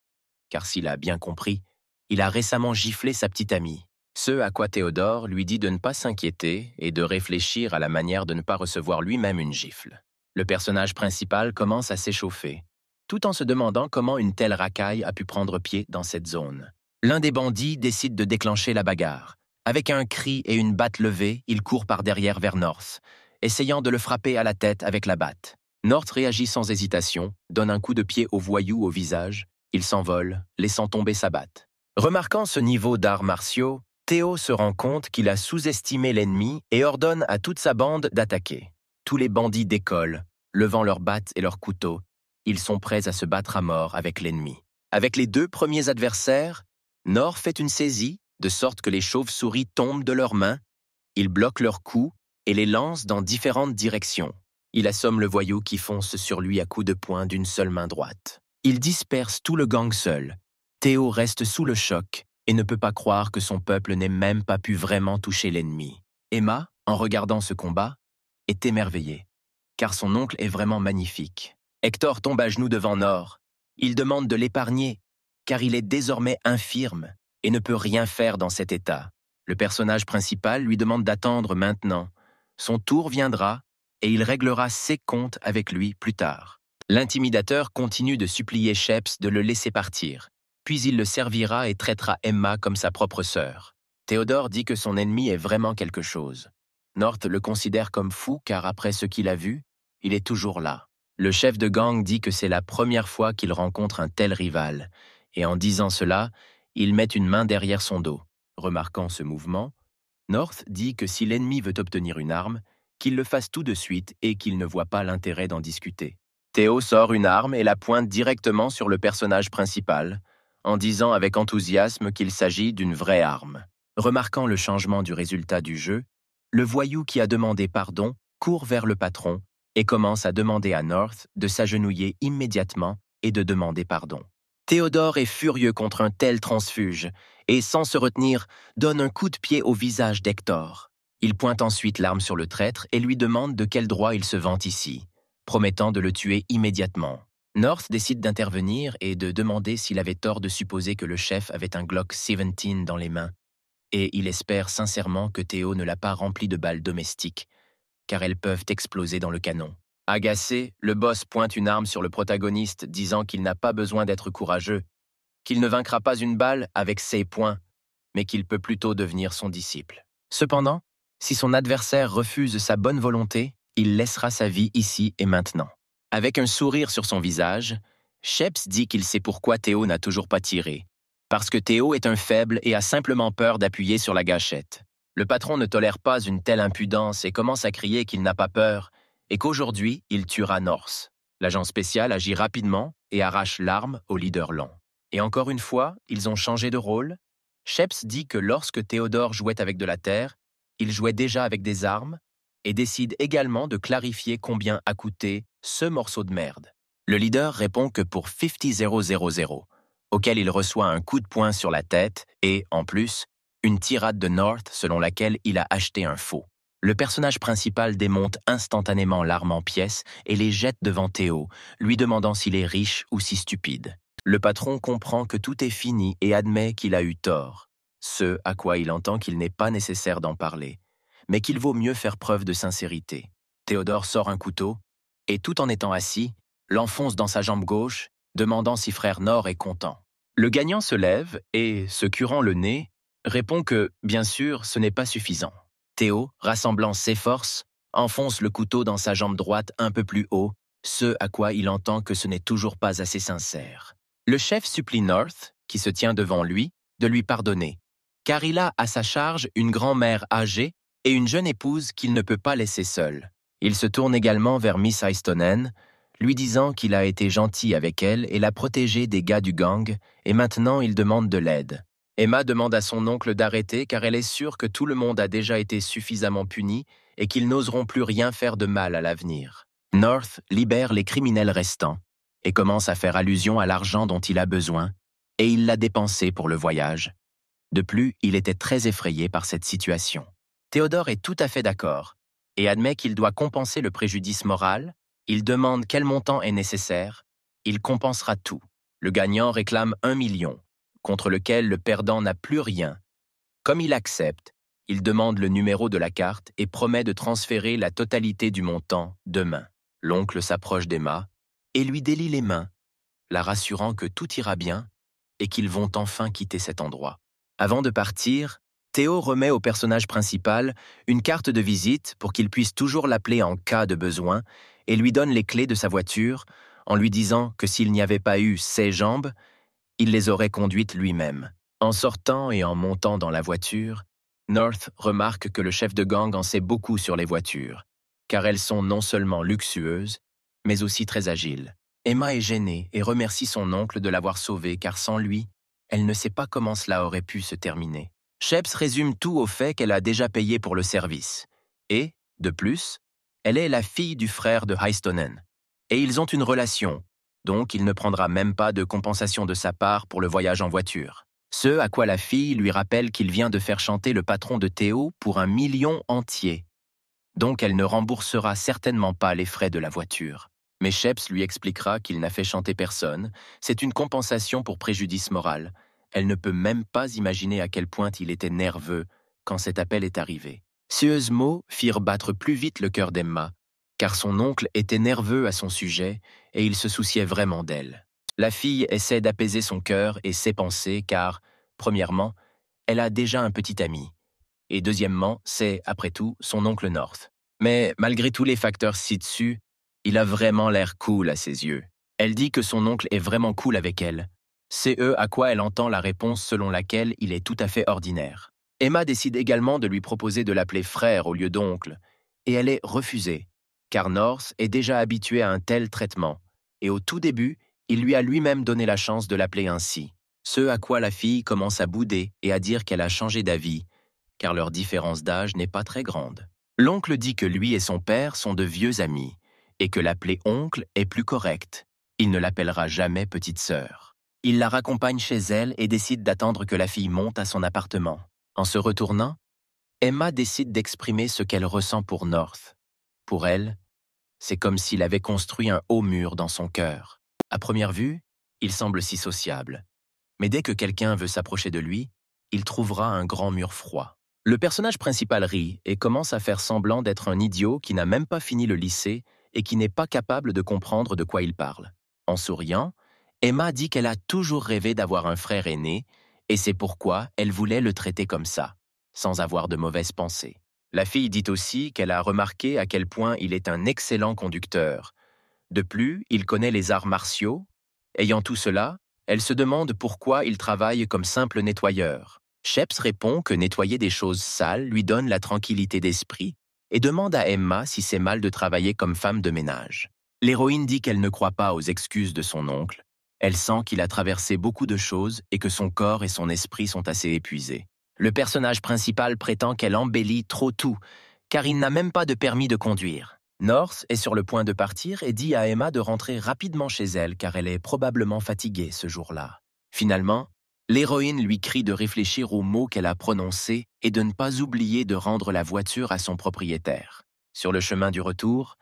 car s'il a bien compris, il a récemment giflé sa petite amie. Ce à quoi Théodore lui dit de ne pas s'inquiéter et de réfléchir à la manière de ne pas recevoir lui-même une gifle. Le personnage principal commence à s'échauffer, tout en se demandant comment une telle racaille a pu prendre pied dans cette zone. L'un des bandits décide de déclencher la bagarre. Avec un cri et une batte levée, il court par derrière vers North, essayant de le frapper à la tête avec la batte. North réagit sans hésitation, donne un coup de pied au voyou au visage, il s'envole, laissant tomber sa batte. Remarquant ce niveau d'arts martiaux, Théo se rend compte qu'il a sous-estimé l'ennemi et ordonne à toute sa bande d'attaquer. Tous les bandits décollent, levant leurs battes et leurs couteaux. Ils sont prêts à se battre à mort avec l'ennemi. Avec les 2 premiers adversaires, North fait une saisie, de sorte que les chauves-souris tombent de leurs mains. Il bloque leurs coups et les lance dans différentes directions. Il assomme le voyou qui fonce sur lui à coups de poing d'une seule main droite. Il disperse tout le gang seul. Théo reste sous le choc et ne peut pas croire que son peuple n'ait même pas pu vraiment toucher l'ennemi. Emma, en regardant ce combat, est émerveillée, car son oncle est vraiment magnifique. Hector tombe à genoux devant Nord. Il demande de l'épargner, car il est désormais infirme et ne peut rien faire dans cet état. Le personnage principal lui demande d'attendre maintenant. Son tour viendra et il réglera ses comptes avec lui plus tard. L'intimidateur continue de supplier Sheps de le laisser partir, puis il le servira et traitera Emma comme sa propre sœur. Théodore dit que son ennemi est vraiment quelque chose. North le considère comme fou car après ce qu'il a vu, il est toujours là. Le chef de gang dit que c'est la première fois qu'il rencontre un tel rival, et en disant cela, il met une main derrière son dos. Remarquant ce mouvement, North dit que si l'ennemi veut obtenir une arme, qu'il le fasse tout de suite et qu'il ne voit pas l'intérêt d'en discuter. Théo sort une arme et la pointe directement sur le personnage principal, en disant avec enthousiasme qu'il s'agit d'une vraie arme. Remarquant le changement du résultat du jeu, le voyou qui a demandé pardon court vers le patron et commence à demander à North de s'agenouiller immédiatement et de demander pardon. Théodore est furieux contre un tel transfuge et, sans se retenir, donne un coup de pied au visage d'Hector. Il pointe ensuite l'arme sur le traître et lui demande de quel droit il se vante ici, promettant de le tuer immédiatement. North décide d'intervenir et de demander s'il avait tort de supposer que le chef avait un Glock 17 dans les mains, et il espère sincèrement que Théo ne l'a pas rempli de balles domestiques, car elles peuvent exploser dans le canon. Agacé, le boss pointe une arme sur le protagoniste, disant qu'il n'a pas besoin d'être courageux, qu'il ne vaincra pas une balle avec ses poings, mais qu'il peut plutôt devenir son disciple. Cependant, si son adversaire refuse sa bonne volonté, il laissera sa vie ici et maintenant. Avec un sourire sur son visage, Sheps dit qu'il sait pourquoi Théo n'a toujours pas tiré, parce que Théo est un faible et a simplement peur d'appuyer sur la gâchette. Le patron ne tolère pas une telle impudence et commence à crier qu'il n'a pas peur et qu'aujourd'hui, il tuera North. L'agent spécial agit rapidement et arrache l'arme au leader long. Et encore une fois, ils ont changé de rôle. Sheps dit que lorsque Théodore jouait avec de la terre, il jouait déjà avec des armes et décide également de clarifier combien a coûté ce morceau de merde. Le leader répond que pour 50,000, auquel il reçoit un coup de poing sur la tête et, en plus, une tirade de North selon laquelle il a acheté un faux. Le personnage principal démonte instantanément l'arme en pièces et les jette devant Théo, lui demandant s'il est riche ou si stupide. Le patron comprend que tout est fini et admet qu'il a eu tort, ce à quoi il entend qu'il n'est pas nécessaire d'en parler, mais qu'il vaut mieux faire preuve de sincérité. Théodore sort un couteau et, tout en étant assis, l'enfonce dans sa jambe gauche, demandant si frère Nord est content. Le gagnant se lève et, se curant le nez, répond que, bien sûr, ce n'est pas suffisant. Théo, rassemblant ses forces, enfonce le couteau dans sa jambe droite un peu plus haut, ce à quoi il entend que ce n'est toujours pas assez sincère. Le chef supplie North, qui se tient devant lui, de lui pardonner, car il a à sa charge une grand-mère âgée et une jeune épouse qu'il ne peut pas laisser seule. Il se tourne également vers Miss Istonen, lui disant qu'il a été gentil avec elle et l'a protégée des gars du gang, et maintenant il demande de l'aide. Emma demande à son oncle d'arrêter car elle est sûre que tout le monde a déjà été suffisamment puni et qu'ils n'oseront plus rien faire de mal à l'avenir. North libère les criminels restants et commence à faire allusion à l'argent dont il a besoin, et il l'a dépensé pour le voyage. De plus, il était très effrayé par cette situation. Théodore est tout à fait d'accord et admet qu'il doit compenser le préjudice moral. Il demande quel montant est nécessaire il compensera tout. Le gagnant réclame 1 million, contre lequel le perdant n'a plus rien. Comme il accepte, il demande le numéro de la carte et promet de transférer la totalité du montant demain. L'oncle s'approche d'Emma et lui délie les mains, la rassurant que tout ira bien et qu'ils vont enfin quitter cet endroit. Avant de partir, Théo remet au personnage principal une carte de visite pour qu'il puisse toujours l'appeler en cas de besoin et lui donne les clés de sa voiture en lui disant que s'il n'y avait pas eu ses jambes, il les aurait conduites lui-même. En sortant et en montant dans la voiture, North remarque que le chef de gang en sait beaucoup sur les voitures, car elles sont non seulement luxueuses, mais aussi très agiles. Emma est gênée et remercie son oncle de l'avoir sauvée, car sans lui, elle ne sait pas comment cela aurait pu se terminer. Sheps résume tout au fait qu'elle a déjà payé pour le service. Et, de plus, elle est la fille du frère de Heistonen. Et ils ont une relation, donc il ne prendra même pas de compensation de sa part pour le voyage en voiture. Ce à quoi la fille lui rappelle qu'il vient de faire chanter le patron de Théo pour 1 million entier. Donc elle ne remboursera certainement pas les frais de la voiture. Mais Sheps lui expliquera qu'il n'a fait chanter personne, c'est une compensation pour préjudice moral. Elle ne peut même pas imaginer à quel point il était nerveux quand cet appel est arrivé. Ces mots firent battre plus vite le cœur d'Emma, car son oncle était nerveux à son sujet et il se souciait vraiment d'elle. La fille essaie d'apaiser son cœur et ses pensées car, premièrement, elle a déjà un petit ami, et deuxièmement, c'est, après tout, son oncle North. Mais malgré tous les facteurs ci-dessus, il a vraiment l'air cool à ses yeux. Elle dit que son oncle est vraiment cool avec elle. C'est à quoi elle entend la réponse selon laquelle il est tout à fait ordinaire. Emma décide également de lui proposer de l'appeler frère au lieu d'oncle, et elle est refusée, car North est déjà habitué à un tel traitement, et au tout début, il lui a lui-même donné la chance de l'appeler ainsi. Ce à quoi la fille commence à bouder et à dire qu'elle a changé d'avis, car leur différence d'âge n'est pas très grande. L'oncle dit que lui et son père sont de vieux amis, et que l'appeler oncle est plus correct. Il ne l'appellera jamais petite sœur. Il la raccompagne chez elle et décide d'attendre que la fille monte à son appartement. En se retournant, Emma décide d'exprimer ce qu'elle ressent pour North. Pour elle, c'est comme s'il avait construit un haut mur dans son cœur. À première vue, il semble si sociable. Mais dès que quelqu'un veut s'approcher de lui, il trouvera un grand mur froid. Le personnage principal rit et commence à faire semblant d'être un idiot qui n'a même pas fini le lycée et qui n'est pas capable de comprendre de quoi il parle. En souriant, Emma dit qu'elle a toujours rêvé d'avoir un frère aîné et c'est pourquoi elle voulait le traiter comme ça, sans avoir de mauvaises pensées. La fille dit aussi qu'elle a remarqué à quel point il est un excellent conducteur. De plus, il connaît les arts martiaux. Ayant tout cela, elle se demande pourquoi il travaille comme simple nettoyeur. Sheps répond que nettoyer des choses sales lui donne la tranquillité d'esprit et demande à Emma si c'est mal de travailler comme femme de ménage. L'héroïne dit qu'elle ne croit pas aux excuses de son oncle. Elle sent qu'il a traversé beaucoup de choses et que son corps et son esprit sont assez épuisés. Le personnage principal prétend qu'elle embellit trop tout, car il n'a même pas de permis de conduire. North est sur le point de partir et dit à Emma de rentrer rapidement chez elle car elle est probablement fatiguée ce jour-là. Finalement, l'héroïne lui crie de réfléchir aux mots qu'elle a prononcés et de ne pas oublier de rendre la voiture à son propriétaire. Sur le chemin du retour,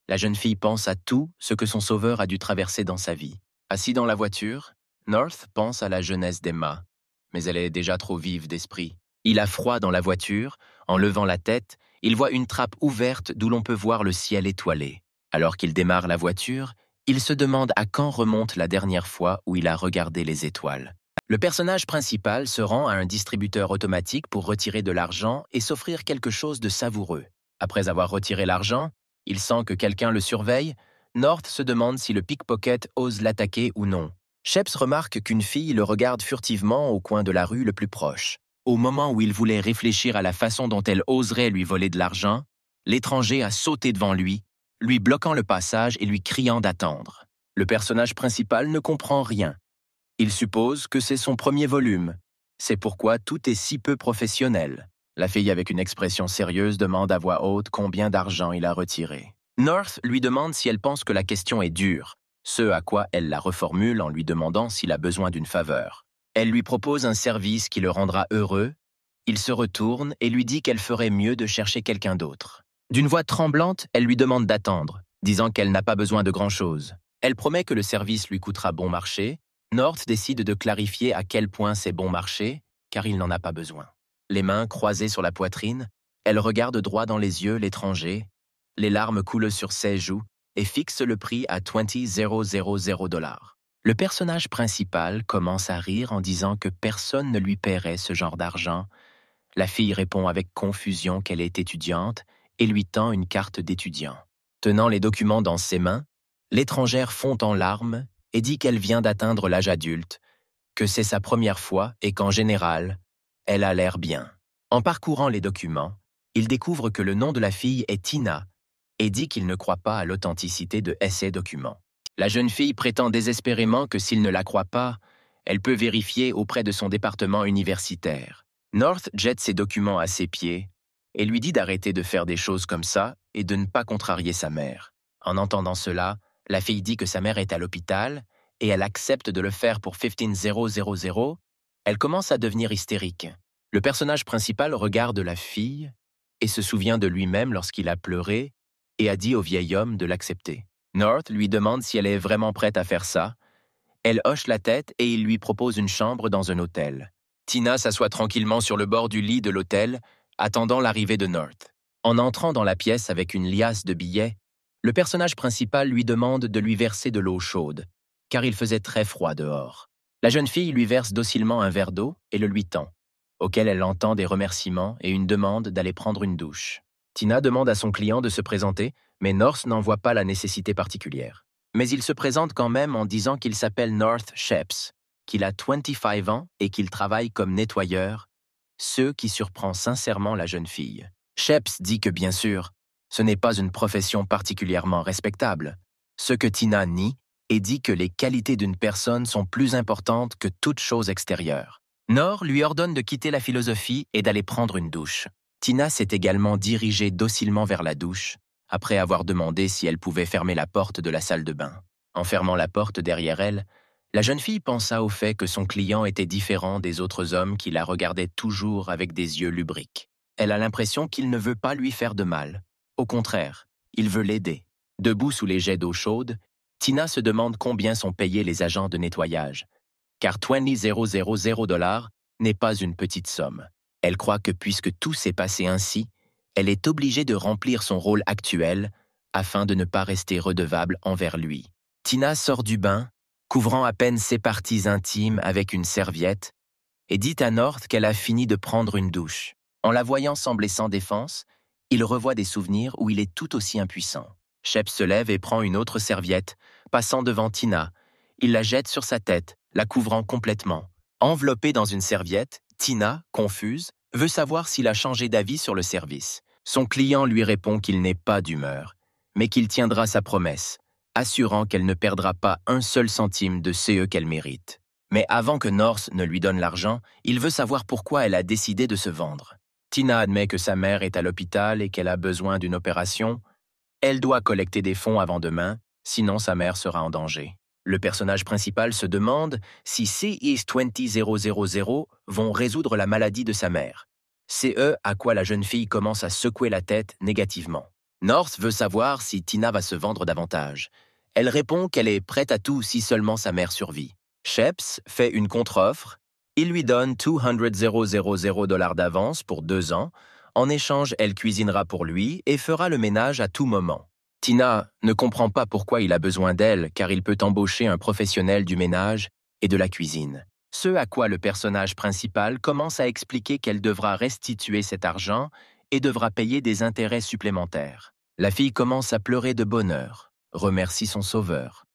la jeune fille pense à tout ce que son sauveur a dû traverser dans sa vie. Assis dans la voiture, North pense à la jeunesse d'Emma, mais elle est déjà trop vive d'esprit. Il a froid dans la voiture, en levant la tête, il voit une trappe ouverte d'où l'on peut voir le ciel étoilé. Alors qu'il démarre la voiture, il se demande à quand remonte la dernière fois où il a regardé les étoiles. Le personnage principal se rend à un distributeur automatique pour retirer de l'argent et s'offrir quelque chose de savoureux. Après avoir retiré l'argent, il sent que quelqu'un le surveille. North se demande si le pickpocket ose l'attaquer ou non. Sheps remarque qu'une fille le regarde furtivement au coin de la rue le plus proche. Au moment où il voulait réfléchir à la façon dont elle oserait lui voler de l'argent, l'étranger a sauté devant lui, lui bloquant le passage et lui criant d'attendre. Le personnage principal ne comprend rien. Il suppose que c'est son premier volume. C'est pourquoi tout est si peu professionnel. La fille avec une expression sérieuse demande à voix haute combien d'argent il a retiré. North lui demande si elle pense que la question est dure, ce à quoi elle la reformule en lui demandant s'il a besoin d'une faveur. Elle lui propose un service qui le rendra heureux. Il se retourne et lui dit qu'elle ferait mieux de chercher quelqu'un d'autre. D'une voix tremblante, elle lui demande d'attendre, disant qu'elle n'a pas besoin de grand-chose. Elle promet que le service lui coûtera bon marché. North décide de clarifier à quel point c'est bon marché, car il n'en a pas besoin. Les mains croisées sur la poitrine, elle regarde droit dans les yeux l'étranger. Les larmes coulent sur ses joues et fixe le prix à $20,000. Le personnage principal commence à rire en disant que personne ne lui paierait ce genre d'argent. La fille répond avec confusion qu'elle est étudiante et lui tend une carte d'étudiant. Tenant les documents dans ses mains, l'étrangère fond en larmes et dit qu'elle vient d'atteindre l'âge adulte, que c'est sa première fois et qu'en général, elle a l'air bien. En parcourant les documents, il découvre que le nom de la fille est Tina et dit qu'il ne croit pas à l'authenticité de ces documents. La jeune fille prétend désespérément que s'il ne la croit pas, elle peut vérifier auprès de son département universitaire. North jette ses documents à ses pieds et lui dit d'arrêter de faire des choses comme ça et de ne pas contrarier sa mère. En entendant cela, la fille dit que sa mère est à l'hôpital et elle accepte de le faire pour $15,000. Elle commence à devenir hystérique. Le personnage principal regarde la fille et se souvient de lui-même lorsqu'il a pleuré et a dit au vieil homme de l'accepter. North lui demande si elle est vraiment prête à faire ça. Elle hoche la tête et il lui propose une chambre dans un hôtel. Tina s'assoit tranquillement sur le bord du lit de l'hôtel, attendant l'arrivée de North. En entrant dans la pièce avec une liasse de billets, le personnage principal lui demande de lui verser de l'eau chaude, car il faisait très froid dehors. La jeune fille lui verse docilement un verre d'eau et le lui tend, auquel elle entend des remerciements et une demande d'aller prendre une douche. Tina demande à son client de se présenter, mais North n'en voit pas la nécessité particulière. Mais il se présente quand même en disant qu'il s'appelle North Sheps, qu'il a 25 ans et qu'il travaille comme nettoyeur, ce qui surprend sincèrement la jeune fille. Sheps dit que bien sûr, ce n'est pas une profession particulièrement respectable, ce que Tina nie et dit que les qualités d'une personne sont plus importantes que toute chose extérieure. North lui ordonne de quitter la philosophie et d'aller prendre une douche. Tina s'est également dirigée docilement vers la douche, après avoir demandé si elle pouvait fermer la porte de la salle de bain. En fermant la porte derrière elle, la jeune fille pensa au fait que son client était différent des autres hommes qui la regardaient toujours avec des yeux lubriques. Elle a l'impression qu'il ne veut pas lui faire de mal. Au contraire, il veut l'aider. Debout sous les jets d'eau chaude, Tina se demande combien sont payés les agents de nettoyage, car $20,000 n'est pas une petite somme. Elle croit que puisque tout s'est passé ainsi, elle est obligée de remplir son rôle actuel afin de ne pas rester redevable envers lui. Tina sort du bain, couvrant à peine ses parties intimes avec une serviette, et dit à North qu'elle a fini de prendre une douche. En la voyant sembler sans défense, il revoit des souvenirs où il est tout aussi impuissant. Shep se lève et prend une autre serviette, passant devant Tina. Il la jette sur sa tête, la couvrant complètement. Enveloppée dans une serviette, Tina, confuse, veut savoir s'il a changé d'avis sur le service. Son client lui répond qu'il n'est pas d'humeur, mais qu'il tiendra sa promesse, assurant qu'elle ne perdra pas un seul centime de ce qu'elle mérite. Mais avant que North ne lui donne l'argent, il veut savoir pourquoi elle a décidé de se vendre. Tina admet que sa mère est à l'hôpital et qu'elle a besoin d'une opération. Elle doit collecter des fonds avant demain, sinon sa mère sera en danger. Le personnage principal se demande si CE20000 vont résoudre la maladie de sa mère. C'est à quoi la jeune fille commence à secouer la tête négativement. North veut savoir si Tina va se vendre davantage. Elle répond qu'elle est prête à tout si seulement sa mère survit. Sheps fait une contre-offre. Il lui donne $200,000 d'avance pour 2 ans. En échange, elle cuisinera pour lui et fera le ménage à tout moment. Tina ne comprend pas pourquoi il a besoin d'elle, car il peut embaucher un professionnel du ménage et de la cuisine. Ce à quoi le personnage principal commence à expliquer qu'elle devra restituer cet argent et devra payer des intérêts supplémentaires. La fille commence à pleurer de bonheur, remercie son sauveur.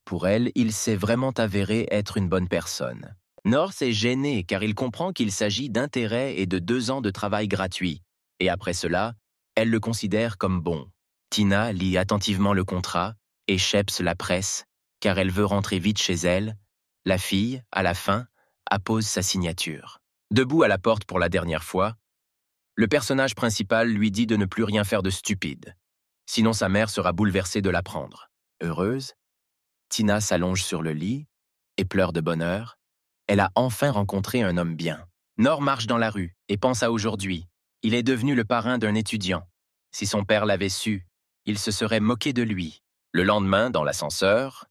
Pour elle, il s'est vraiment avéré être une bonne personne. North est gêné car il comprend qu'il s'agit d'intérêts et de 2 ans de travail gratuit. Et après cela, elle le considère comme bon. Tina lit attentivement le contrat et Sheps la presse, car elle veut rentrer vite chez elle. La fille, à la fin, appose sa signature. Debout à la porte pour la dernière fois, le personnage principal lui dit de ne plus rien faire de stupide. Sinon sa mère sera bouleversée de l'apprendre. Heureuse, Tina s'allonge sur le lit et pleure de bonheur. Elle a enfin rencontré un homme bien. North marche dans la rue et pense à aujourd'hui. Il est devenu le parrain d'un étudiant. Si son père l'avait su, il se serait moqué de lui. Le lendemain, dans l'ascenseur,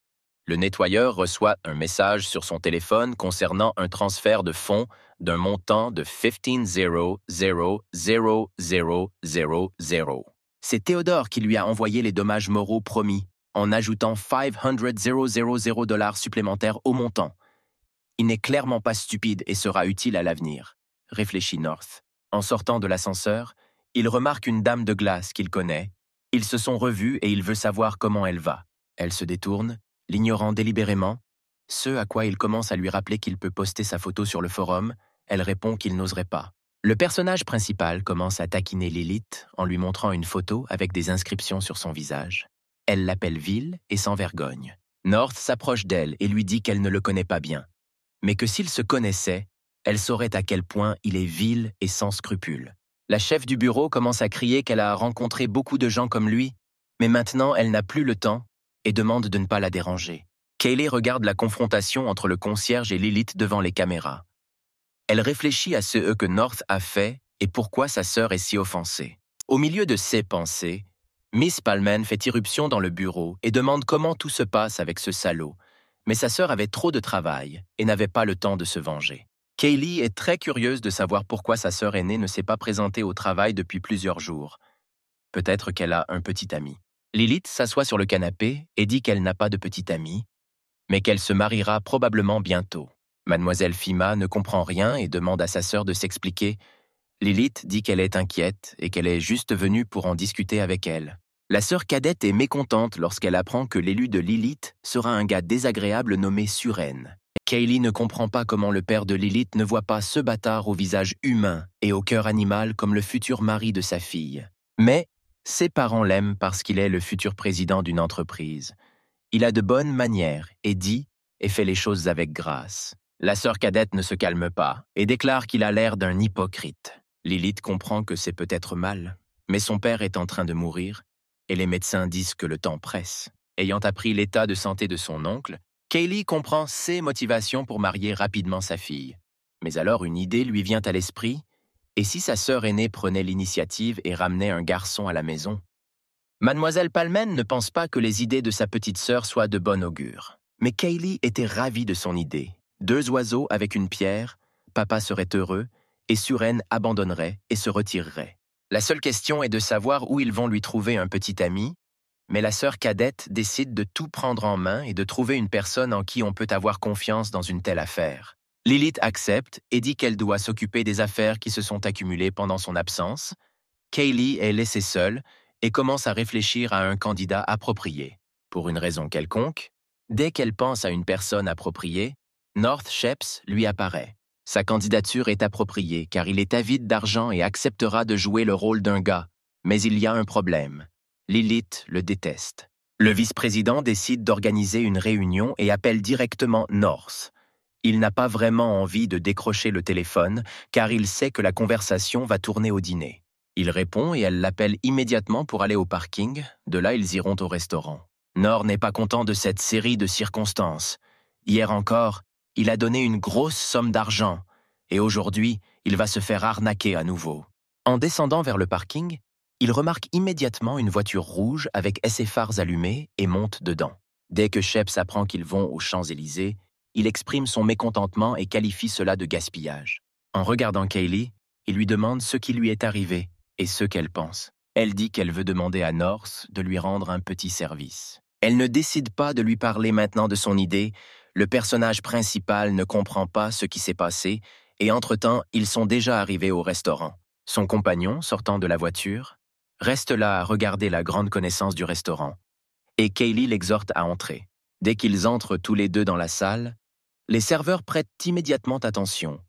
Le nettoyeur reçoit un message sur son téléphone concernant un transfert de fonds d'un montant de 15,000,000. C'est Théodore qui lui a envoyé les dommages moraux promis, en ajoutant 500,000 $ supplémentaires au montant. Il n'est clairement pas stupide et sera utile à l'avenir, réfléchit North. En sortant de l'ascenseur, il remarque une dame de glace qu'il connaît. Ils se sont revus et il veut savoir comment elle va. Elle se détourne, l'ignorant délibérément. Ce à quoi il commence à lui rappeler qu'il peut poster sa photo sur le forum, elle répond qu'il n'oserait pas. Le personnage principal commence à taquiner Lilith en lui montrant une photo avec des inscriptions sur son visage. Elle l'appelle vile et sans vergogne. North s'approche d'elle et lui dit qu'elle ne le connaît pas bien, mais que s'ils se connaissaient, elle saurait à quel point il est vil et sans scrupules. La chef du bureau commence à crier qu'elle a rencontré beaucoup de gens comme lui, mais maintenant elle n'a plus le temps et demande de ne pas la déranger. Kaylee regarde la confrontation entre le concierge et Lilith devant les caméras. Elle réfléchit à ce que North a fait et pourquoi sa sœur est si offensée. Au milieu de ses pensées, Miss Palmen fait irruption dans le bureau et demande comment tout se passe avec ce salaud, mais sa sœur avait trop de travail et n'avait pas le temps de se venger. Kaylee est très curieuse de savoir pourquoi sa sœur aînée ne s'est pas présentée au travail depuis plusieurs jours. Peut-être qu'elle a un petit ami. Lilith s'assoit sur le canapé et dit qu'elle n'a pas de petit ami, mais qu'elle se mariera probablement bientôt. Mademoiselle Fima ne comprend rien et demande à sa sœur de s'expliquer. Lilith dit qu'elle est inquiète et qu'elle est juste venue pour en discuter avec elle. La sœur cadette est mécontente lorsqu'elle apprend que l'élu de Lilith sera un gars désagréable nommé Suren. Kaylee ne comprend pas comment le père de Lilith ne voit pas ce bâtard au visage humain et au cœur animal comme le futur mari de sa fille. Mais ses parents l'aiment parce qu'il est le futur président d'une entreprise. Il a de bonnes manières et dit et fait les choses avec grâce. La sœur cadette ne se calme pas et déclare qu'il a l'air d'un hypocrite. Lilith comprend que c'est peut-être mal, mais son père est en train de mourir et les médecins disent que le temps presse. Ayant appris l'état de santé de son oncle, Kaylee comprend ses motivations pour marier rapidement sa fille. Mais alors une idée lui vient à l'esprit, et si sa sœur aînée prenait l'initiative et ramenait un garçon à la maison? Mademoiselle Palmen ne pense pas que les idées de sa petite sœur soient de bon augure. Mais Kaylee était ravie de son idée. 2 oiseaux avec une pierre, papa serait heureux, et Suren abandonnerait et se retirerait. La seule question est de savoir où ils vont lui trouver un petit ami, mais la sœur cadette décide de tout prendre en main et de trouver une personne en qui on peut avoir confiance dans une telle affaire. Lilith accepte et dit qu'elle doit s'occuper des affaires qui se sont accumulées pendant son absence. Kaylee est laissée seule et commence à réfléchir à un candidat approprié. Pour une raison quelconque, dès qu'elle pense à une personne appropriée, North Sheps lui apparaît. Sa candidature est appropriée car il est avide d'argent et acceptera de jouer le rôle d'un gars. Mais il y a un problème. Lilith le déteste. Le vice-président décide d'organiser une réunion et appelle directement North. Il n'a pas vraiment envie de décrocher le téléphone car il sait que la conversation va tourner au dîner. Il répond et elle l'appelle immédiatement pour aller au parking. De là, ils iront au restaurant. North n'est pas content de cette série de circonstances. Hier encore, il a donné une grosse somme d'argent et aujourd'hui, il va se faire arnaquer à nouveau. En descendant vers le parking, il remarque immédiatement une voiture rouge avec ses phares allumés et monte dedans. Dès que Sheps apprend qu'ils vont aux Champs-Élysées, il exprime son mécontentement et qualifie cela de gaspillage. En regardant Kaylee, il lui demande ce qui lui est arrivé et ce qu'elle pense. Elle dit qu'elle veut demander à North de lui rendre un petit service. Elle ne décide pas de lui parler maintenant de son idée. Le personnage principal ne comprend pas ce qui s'est passé et entre-temps, ils sont déjà arrivés au restaurant. Son compagnon, sortant de la voiture, reste là à regarder la grande connaissance du restaurant et Kaylee l'exhorte à entrer. Dès qu'ils entrent tous les deux dans la salle, les serveurs prêtent immédiatement attention,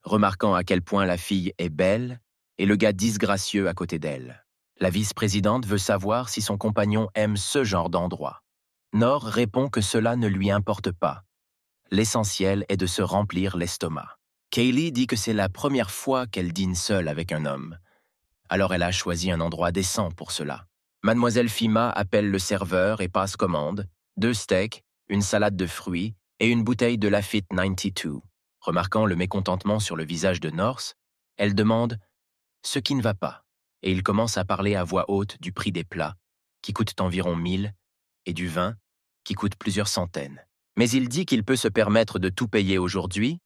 remarquant à quel point la fille est belle et le gars disgracieux à côté d'elle. La vice-présidente veut savoir si son compagnon aime ce genre d'endroit. North répond que cela ne lui importe pas. L'essentiel est de se remplir l'estomac. Kaylee dit que c'est la première fois qu'elle dîne seule avec un homme. Alors elle a choisi un endroit décent pour cela. Mademoiselle Fima appelle le serveur et passe commande, 2 steaks, une salade de fruits et une bouteille de Lafite 92. Remarquant le mécontentement sur le visage de North, elle demande ce qui ne va pas, et il commence à parler à voix haute du prix des plats, qui coûtent environ 1000, et du vin, qui coûte plusieurs centaines. Mais il dit qu'il peut se permettre de tout payer aujourd'hui.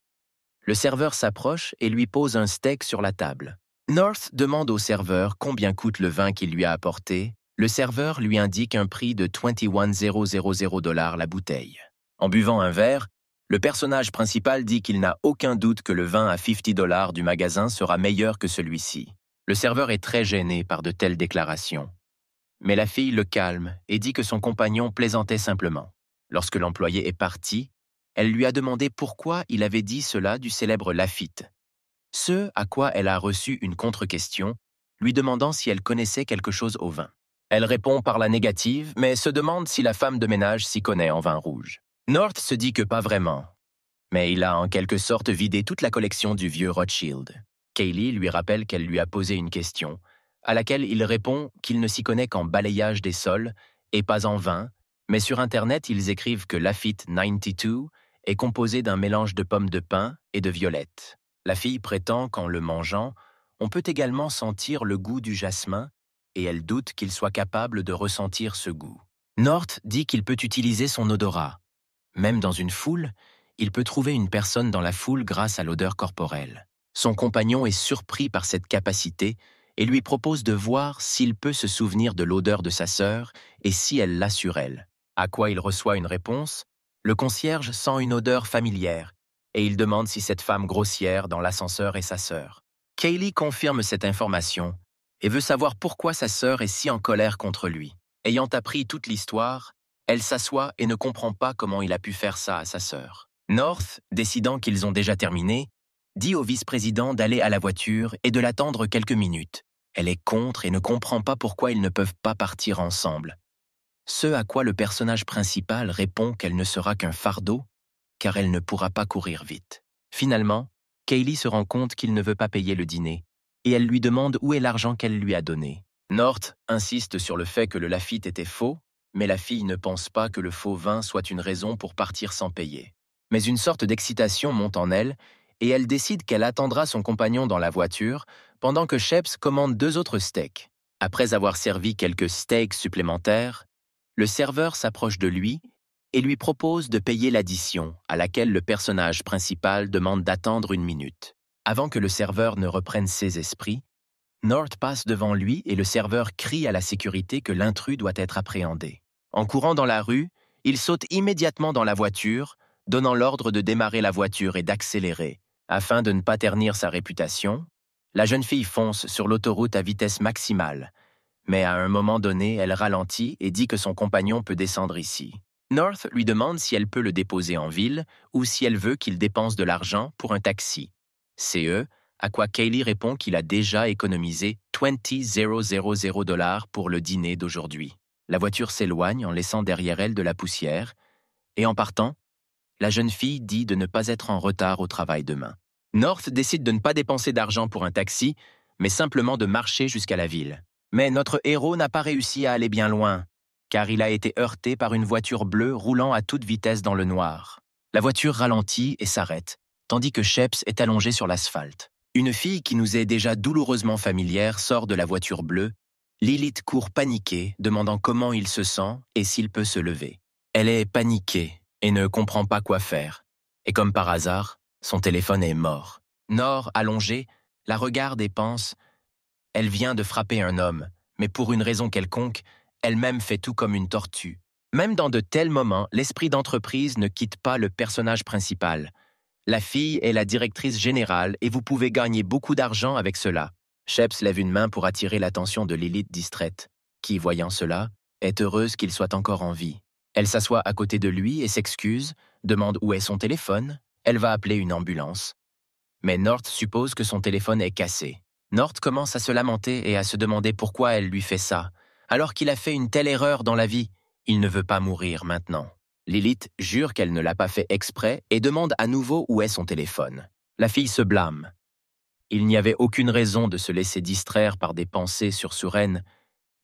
Le serveur s'approche et lui pose un steak sur la table. North demande au serveur combien coûte le vin qu'il lui a apporté. Le serveur lui indique un prix de $21,000 la bouteille. En buvant un verre, le personnage principal dit qu'il n'a aucun doute que le vin à $50 du magasin sera meilleur que celui-ci. Le serveur est très gêné par de telles déclarations. Mais la fille le calme et dit que son compagnon plaisantait simplement. Lorsque l'employé est parti, elle lui a demandé pourquoi il avait dit cela du célèbre Lafite. Ce à quoi elle a reçu une contre-question, lui demandant si elle connaissait quelque chose au vin. Elle répond par la négative, mais se demande si la femme de ménage s'y connaît en vin rouge. North se dit que pas vraiment, mais il a en quelque sorte vidé toute la collection du vieux Rothschild. Kaylee lui rappelle qu'elle lui a posé une question, à laquelle il répond qu'il ne s'y connaît qu'en balayage des sols et pas en vin, mais sur Internet ils écrivent que Lafite 92 est composé d'un mélange de pommes de pin et de violettes. La fille prétend qu'en le mangeant, on peut également sentir le goût du jasmin et elle doute qu'il soit capable de ressentir ce goût. North dit qu'il peut utiliser son odorat. Même dans une foule, il peut trouver une personne dans la foule grâce à l'odeur corporelle. Son compagnon est surpris par cette capacité et lui propose de voir s'il peut se souvenir de l'odeur de sa sœur et si elle l'a sur elle. À quoi il reçoit une réponse. Le concierge sent une odeur familière et il demande si cette femme grossière dans l'ascenseur est sa sœur. Kaylee confirme cette information et veut savoir pourquoi sa sœur est si en colère contre lui. Ayant appris toute l'histoire, elle s'assoit et ne comprend pas comment il a pu faire ça à sa sœur. North, décidant qu'ils ont déjà terminé, dit au vice-président d'aller à la voiture et de l'attendre quelques minutes. Elle est contre et ne comprend pas pourquoi ils ne peuvent pas partir ensemble. Ce à quoi le personnage principal répond qu'elle ne sera qu'un fardeau, car elle ne pourra pas courir vite. Finalement, Kaylee se rend compte qu'il ne veut pas payer le dîner, et elle lui demande où est l'argent qu'elle lui a donné. North insiste sur le fait que le Lafite était faux, mais la fille ne pense pas que le faux vin soit une raison pour partir sans payer. Mais une sorte d'excitation monte en elle, et elle décide qu'elle attendra son compagnon dans la voiture, pendant que Sheps commande 2 autres steaks. Après avoir servi quelques steaks supplémentaires, le serveur s'approche de lui et lui propose de payer l'addition, à laquelle le personnage principal demande d'attendre 1 minute. Avant que le serveur ne reprenne ses esprits, North passe devant lui et le serveur crie à la sécurité que l'intrus doit être appréhendé. En courant dans la rue, il saute immédiatement dans la voiture, donnant l'ordre de démarrer la voiture et d'accélérer. Afin de ne pas ternir sa réputation, la jeune fille fonce sur l'autoroute à vitesse maximale, mais à un moment donné, elle ralentit et dit que son compagnon peut descendre ici. North lui demande si elle peut le déposer en ville ou si elle veut qu'il dépense de l'argent pour un taxi. CE, à quoi Kaylee répond qu'il a déjà économisé $20,000 pour le dîner d'aujourd'hui. La voiture s'éloigne en laissant derrière elle de la poussière, et en partant, la jeune fille dit de ne pas être en retard au travail demain. North décide de ne pas dépenser d'argent pour un taxi, mais simplement de marcher jusqu'à la ville. Mais notre héros n'a pas réussi à aller bien loin, car il a été heurté par une voiture bleue roulant à toute vitesse dans le noir. La voiture ralentit et s'arrête, tandis que Sheps est allongé sur l'asphalte. Une fille qui nous est déjà douloureusement familière sort de la voiture bleue. Lilith court paniquée, demandant comment il se sent et s'il peut se lever. Elle est paniquée et ne comprend pas quoi faire. Et comme par hasard, son téléphone est mort. Nor, allongée, la regarde et pense « Elle vient de frapper un homme, mais pour une raison quelconque, elle-même fait tout comme une tortue. » Même dans de tels moments, l'esprit d'entreprise ne quitte pas le personnage principal. La fille est la directrice générale et vous pouvez gagner beaucoup d'argent avec cela. Sheps lève une main pour attirer l'attention de Lilith distraite, qui, voyant cela, est heureuse qu'il soit encore en vie. Elle s'assoit à côté de lui et s'excuse, demande où est son téléphone. Elle va appeler une ambulance. Mais North suppose que son téléphone est cassé. North commence à se lamenter et à se demander pourquoi elle lui fait ça. Alors qu'il a fait une telle erreur dans la vie, il ne veut pas mourir maintenant. Lilith jure qu'elle ne l'a pas fait exprès et demande à nouveau où est son téléphone. La fille se blâme. Il n'y avait aucune raison de se laisser distraire par des pensées sur Suren,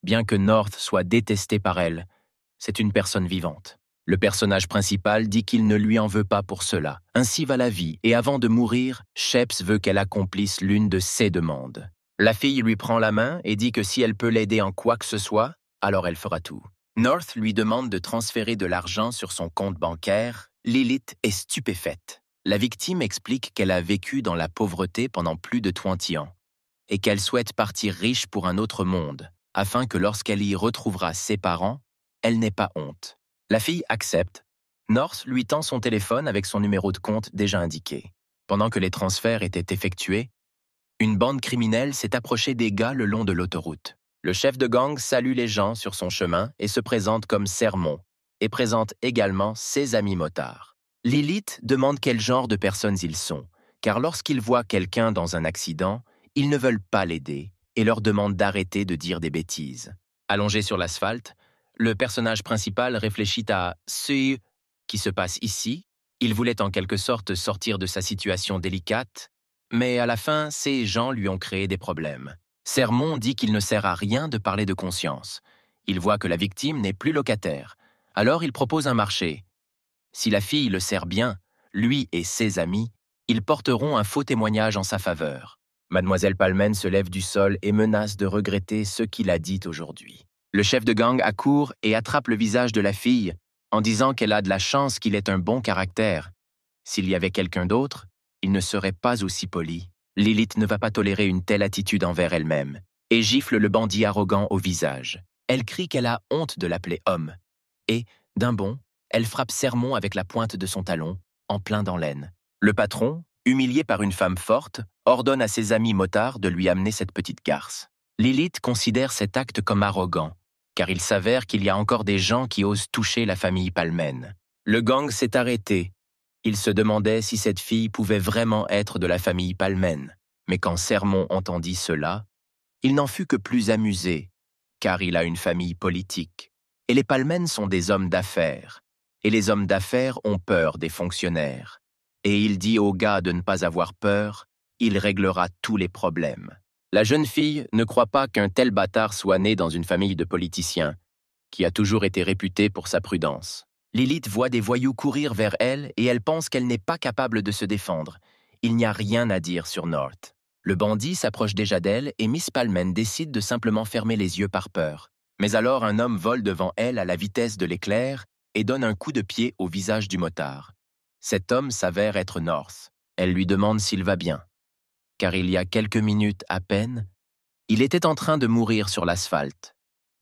bien que North soit détesté par elle. C'est une personne vivante. Le personnage principal dit qu'il ne lui en veut pas pour cela. Ainsi va la vie, et avant de mourir, Sheps veut qu'elle accomplisse l'une de ses demandes. La fille lui prend la main et dit que si elle peut l'aider en quoi que ce soit, alors elle fera tout. North lui demande de transférer de l'argent sur son compte bancaire. Lilith est stupéfaite. La victime explique qu'elle a vécu dans la pauvreté pendant plus de 20 ans et qu'elle souhaite partir riche pour un autre monde, afin que lorsqu'elle y retrouvera ses parents, elle n'ait pas honte. La fille accepte. North lui tend son téléphone avec son numéro de compte déjà indiqué. Pendant que les transferts étaient effectués, une bande criminelle s'est approchée des gars le long de l'autoroute. Le chef de gang salue les gens sur son chemin et se présente comme Sermon, et présente également ses amis motards. Lilith demande quel genre de personnes ils sont, car lorsqu'ils voient quelqu'un dans un accident, ils ne veulent pas l'aider et leur demandent d'arrêter de dire des bêtises. Allongé sur l'asphalte, le personnage principal réfléchit à ce qui se passe ici. Il voulait en quelque sorte sortir de sa situation délicate, mais à la fin, ces gens lui ont créé des problèmes. Sermon dit qu'il ne sert à rien de parler de conscience. Il voit que la victime n'est plus locataire. Alors il propose un marché. Si la fille le sert bien, lui et ses amis, ils porteront un faux témoignage en sa faveur. Mademoiselle Palmen se lève du sol et menace de regretter ce qu'il a dit aujourd'hui. Le chef de gang accourt et attrape le visage de la fille en disant qu'elle a de la chance qu'il ait un bon caractère. S'il y avait quelqu'un d'autre, il ne serait pas aussi poli. Lilith ne va pas tolérer une telle attitude envers elle-même et gifle le bandit arrogant au visage. Elle crie qu'elle a honte de l'appeler homme. Et, d'un bond, elle frappe Sermon avec la pointe de son talon, en plein dans l'aine. Le patron, humilié par une femme forte, ordonne à ses amis motards de lui amener cette petite garce. Lilith considère cet acte comme arrogant, car il s'avère qu'il y a encore des gens qui osent toucher la famille Palmen. Le gang s'est arrêté. Il se demandait si cette fille pouvait vraiment être de la famille Palmen, mais quand Sermon entendit cela, il n'en fut que plus amusé, car il a une famille politique, et les Palmen sont des hommes d'affaires, et les hommes d'affaires ont peur des fonctionnaires. Et il dit au gars de ne pas avoir peur, il réglera tous les problèmes. La jeune fille ne croit pas qu'un tel bâtard soit né dans une famille de politiciens, qui a toujours été réputée pour sa prudence. Lilith voit des voyous courir vers elle et elle pense qu'elle n'est pas capable de se défendre. Il n'y a rien à dire sur North. Le bandit s'approche déjà d'elle et Miss Palmen décide de simplement fermer les yeux par peur. Mais alors un homme vole devant elle à la vitesse de l'éclair et donne un coup de pied au visage du motard. Cet homme s'avère être North. Elle lui demande s'il va bien. Car il y a quelques minutes à peine, il était en train de mourir sur l'asphalte.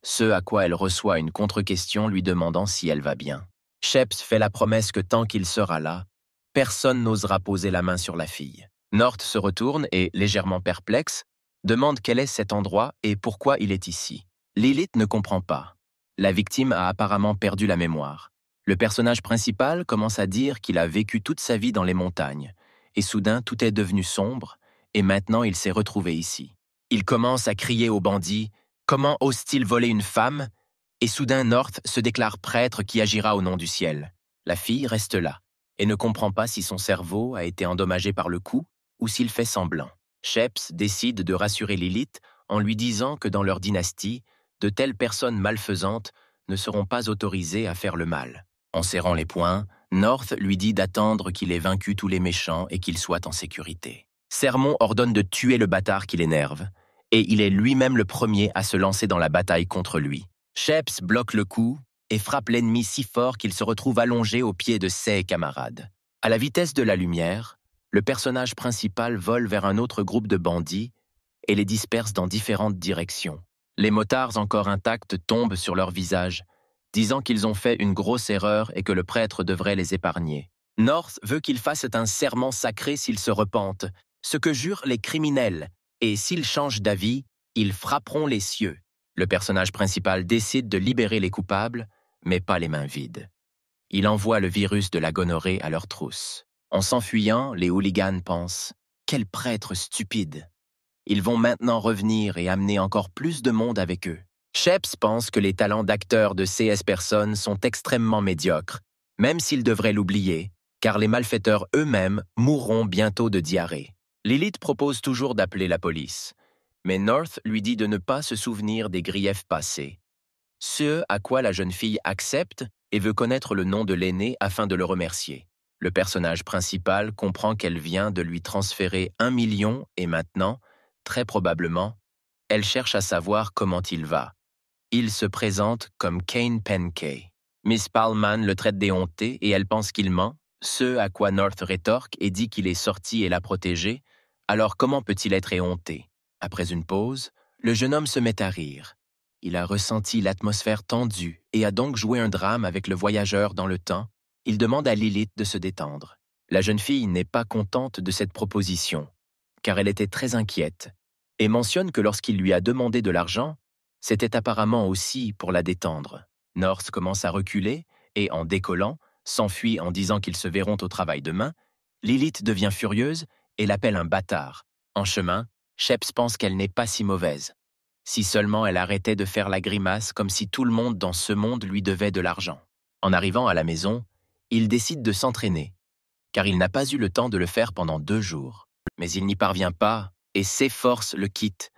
Ce à quoi elle reçoit une contre-question lui demandant si elle va bien. Sheps fait la promesse que tant qu'il sera là, personne n'osera poser la main sur la fille. North se retourne et, légèrement perplexe, demande quel est cet endroit et pourquoi il est ici. Lilith ne comprend pas. La victime a apparemment perdu la mémoire. Le personnage principal commence à dire qu'il a vécu toute sa vie dans les montagnes, et soudain tout est devenu sombre, et maintenant il s'est retrouvé ici. Il commence à crier au bandit « Comment ose-t-il voler une femme ?» Et soudain North se déclare prêtre qui agira au nom du ciel. La fille reste là, et ne comprend pas si son cerveau a été endommagé par le coup ou s'il fait semblant. Sheps décide de rassurer Lilith en lui disant que dans leur dynastie, de telles personnes malfaisantes ne seront pas autorisées à faire le mal. En serrant les poings, North lui dit d'attendre qu'il ait vaincu tous les méchants et qu'il soit en sécurité. Sermon ordonne de tuer le bâtard qui l'énerve, et il est lui-même le premier à se lancer dans la bataille contre lui. Sheps bloque le coup et frappe l'ennemi si fort qu'il se retrouve allongé aux pieds de ses camarades. À la vitesse de la lumière, le personnage principal vole vers un autre groupe de bandits et les disperse dans différentes directions. Les motards encore intacts tombent sur leur visage, disant qu'ils ont fait une grosse erreur et que le prêtre devrait les épargner. North veut qu'ils fassent un serment sacré s'ils se repentent, ce que jurent les criminels, et s'ils changent d'avis, ils frapperont les cieux. Le personnage principal décide de libérer les coupables, mais pas les mains vides. Il envoie le virus de la gonorrhée à leur trousse. En s'enfuyant, les hooligans pensent « Quel prêtre stupide !» Ils vont maintenant revenir et amener encore plus de monde avec eux. Sheps pense que les talents d'acteurs de CS personnes sont extrêmement médiocres, même s'ils devraient l'oublier, car les malfaiteurs eux-mêmes mourront bientôt de diarrhée. Lilith propose toujours d'appeler la police, mais North lui dit de ne pas se souvenir des griefs passés. Ce à quoi la jeune fille accepte et veut connaître le nom de l'aîné afin de le remercier. Le personnage principal comprend qu'elle vient de lui transférer 1 million et maintenant, très probablement, elle cherche à savoir comment il va. Il se présente comme Kane Penkey. Miss Palman le traite d'éhonté et elle pense qu'il ment, ce à quoi North rétorque et dit qu'il est sorti et l'a protégée. Alors comment peut-il être éhonté? Après une pause, le jeune homme se met à rire. Il a ressenti l'atmosphère tendue et a donc joué un drame avec le voyageur dans le temps. Il demande à Lilith de se détendre. La jeune fille n'est pas contente de cette proposition, car elle était très inquiète, et mentionne que lorsqu'il lui a demandé de l'argent, c'était apparemment aussi pour la détendre. North commence à reculer et, en décollant, s'enfuit en disant qu'ils se verront au travail demain. Lilith devient furieuse et l'appelle un bâtard. En chemin, Sheps pense qu'elle n'est pas si mauvaise. Si seulement elle arrêtait de faire la grimace comme si tout le monde dans ce monde lui devait de l'argent. En arrivant à la maison, il décide de s'entraîner, car il n'a pas eu le temps de le faire pendant 2 jours. Mais il n'y parvient pas et ses forces le quittent.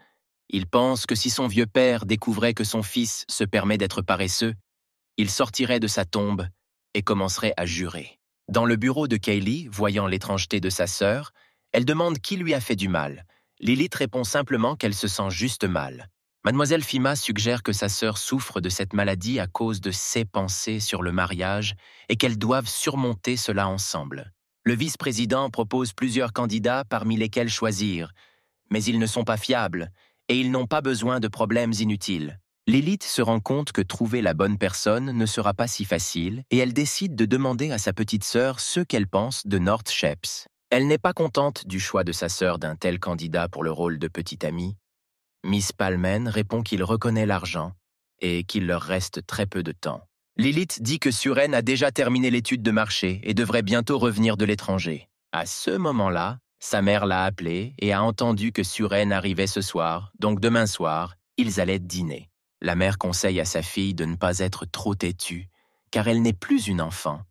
Il pense que si son vieux père découvrait que son fils se permet d'être paresseux, il sortirait de sa tombe et commencerait à jurer. Dans le bureau de Kaylee, voyant l'étrangeté de sa sœur, elle demande qui lui a fait du mal. Lilith répond simplement qu'elle se sent juste mal. Mademoiselle Fima suggère que sa sœur souffre de cette maladie à cause de ses pensées sur le mariage et qu'elles doivent surmonter cela ensemble. Le vice-président propose plusieurs candidats parmi lesquels choisir, mais ils ne sont pas fiables et ils n'ont pas besoin de problèmes inutiles. Lilith se rend compte que trouver la bonne personne ne sera pas si facile et elle décide de demander à sa petite sœur ce qu'elle pense de North Sheps. Elle n'est pas contente du choix de sa sœur d'un tel candidat pour le rôle de petite amie. Miss Palman répond qu'il reconnaît l'argent et qu'il leur reste très peu de temps. Lilith dit que Suren a déjà terminé l'étude de marché et devrait bientôt revenir de l'étranger. À ce moment-là, sa mère l'a appelé et a entendu que Suren arrivait ce soir, donc demain soir, ils allaient dîner. La mère conseille à sa fille de ne pas être trop têtue, car elle n'est plus une enfant.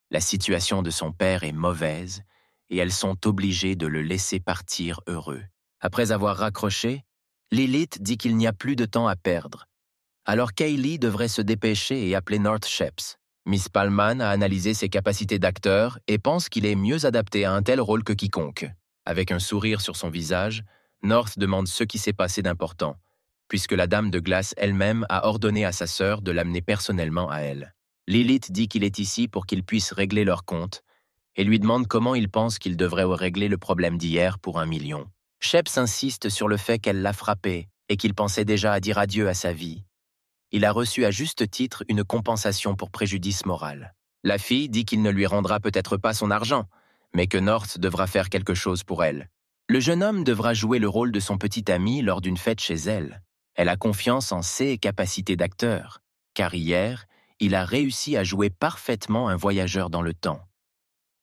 La situation de son père est mauvaise et elles sont obligées de le laisser partir heureux. Après avoir raccroché, Lilith dit qu'il n'y a plus de temps à perdre. Alors Kaylee devrait se dépêcher et appeler North Sheps. Miss Palman a analysé ses capacités d'acteur et pense qu'il est mieux adapté à un tel rôle que quiconque. Avec un sourire sur son visage, North demande ce qui s'est passé d'important, puisque la dame de glace elle-même a ordonné à sa sœur de l'amener personnellement à elle. Lilith dit qu'il est ici pour qu'ils puissent régler leur compte et lui demande comment il pense qu'il devrait régler le problème d'hier pour 1 million. Sheps insiste sur le fait qu'elle l'a frappé et qu'il pensait déjà à dire adieu à sa vie. Il a reçu à juste titre une compensation pour préjudice moral. La fille dit qu'il ne lui rendra peut-être pas son argent, mais que North devra faire quelque chose pour elle. Le jeune homme devra jouer le rôle de son petit ami lors d'une fête chez elle. Elle a confiance en ses capacités d'acteur, car hier, il a réussi à jouer parfaitement un voyageur dans le temps.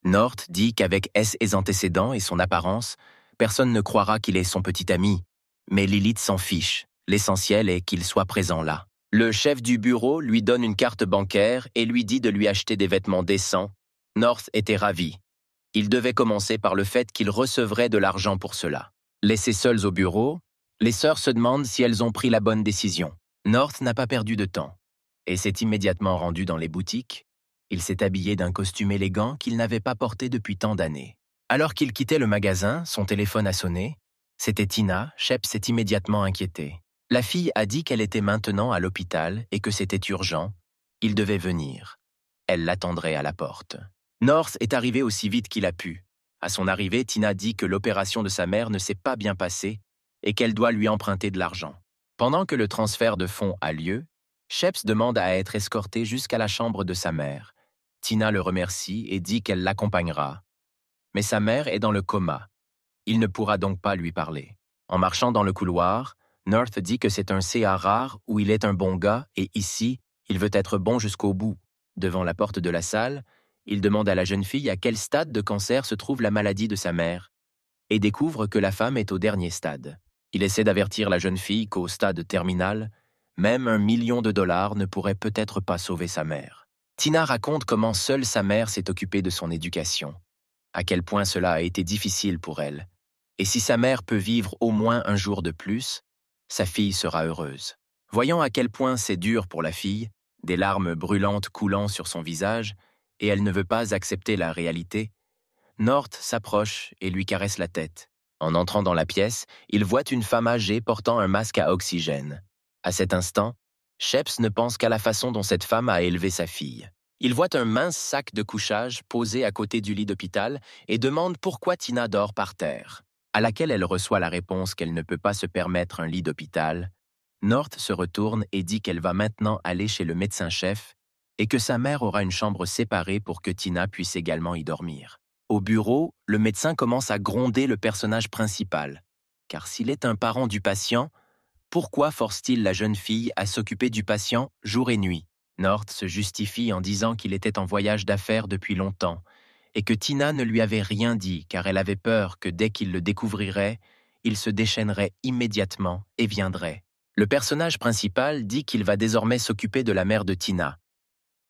North dit qu'avec ses antécédents et son apparence, personne ne croira qu'il est son petit ami, mais Lilith s'en fiche. L'essentiel est qu'il soit présent là. Le chef du bureau lui donne une carte bancaire et lui dit de lui acheter des vêtements décents. North était ravi. Il devait commencer par le fait qu'il recevrait de l'argent pour cela. Laissées seules au bureau, les sœurs se demandent si elles ont pris la bonne décision. North n'a pas perdu de temps et s'est immédiatement rendu dans les boutiques. Il s'est habillé d'un costume élégant qu'il n'avait pas porté depuis tant d'années. Alors qu'il quittait le magasin, son téléphone a sonné. C'était Tina. Sheps s'est immédiatement inquiété. La fille a dit qu'elle était maintenant à l'hôpital et que c'était urgent. Il devait venir. Elle l'attendrait à la porte. North est arrivé aussi vite qu'il a pu. À son arrivée, Tina dit que l'opération de sa mère ne s'est pas bien passée et qu'elle doit lui emprunter de l'argent. Pendant que le transfert de fonds a lieu, Sheps demande à être escorté jusqu'à la chambre de sa mère. Tina le remercie et dit qu'elle l'accompagnera. Mais sa mère est dans le coma. Il ne pourra donc pas lui parler. En marchant dans le couloir, North dit que c'est un CA rare où il est un bon gars et ici, il veut être bon jusqu'au bout. Devant la porte de la salle, il demande à la jeune fille à quel stade de cancer se trouve la maladie de sa mère et découvre que la femme est au dernier stade. Il essaie d'avertir la jeune fille qu'au stade terminal, même $1 million ne pourrait peut-être pas sauver sa mère. Tina raconte comment seule sa mère s'est occupée de son éducation, à quel point cela a été difficile pour elle. Et si sa mère peut vivre au moins un jour de plus, sa fille sera heureuse. Voyant à quel point c'est dur pour la fille, des larmes brûlantes coulant sur son visage, et elle ne veut pas accepter la réalité, North s'approche et lui caresse la tête. En entrant dans la pièce, il voit une femme âgée portant un masque à oxygène. À cet instant, Sheps ne pense qu'à la façon dont cette femme a élevé sa fille. Il voit un mince sac de couchage posé à côté du lit d'hôpital et demande pourquoi Tina dort par terre. À laquelle elle reçoit la réponse qu'elle ne peut pas se permettre un lit d'hôpital. North se retourne et dit qu'elle va maintenant aller chez le médecin-chef et que sa mère aura une chambre séparée pour que Tina puisse également y dormir. Au bureau, le médecin commence à gronder le personnage principal. Car s'il est un parent du patient, pourquoi force-t-il la jeune fille à s'occuper du patient jour et nuit? North se justifie en disant qu'il était en voyage d'affaires depuis longtemps et que Tina ne lui avait rien dit car elle avait peur que dès qu'il le découvrirait, il se déchaînerait immédiatement et viendrait. Le personnage principal dit qu'il va désormais s'occuper de la mère de Tina,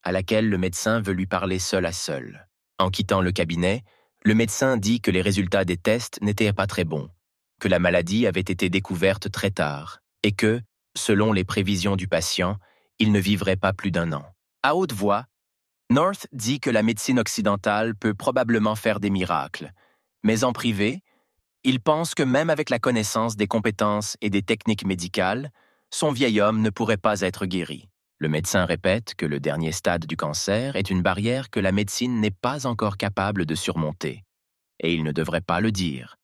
à laquelle le médecin veut lui parler seul à seul. En quittant le cabinet, le médecin dit que les résultats des tests n'étaient pas très bons, que la maladie avait été découverte très tard et que, selon les prévisions du patient, il ne vivrait pas plus d'1 an. À haute voix, North dit que la médecine occidentale peut probablement faire des miracles, mais en privé, il pense que même avec la connaissance des compétences et des techniques médicales, son vieil homme ne pourrait pas être guéri. Le médecin répète que le dernier stade du cancer est une barrière que la médecine n'est pas encore capable de surmonter. Et il ne devrait pas le dire.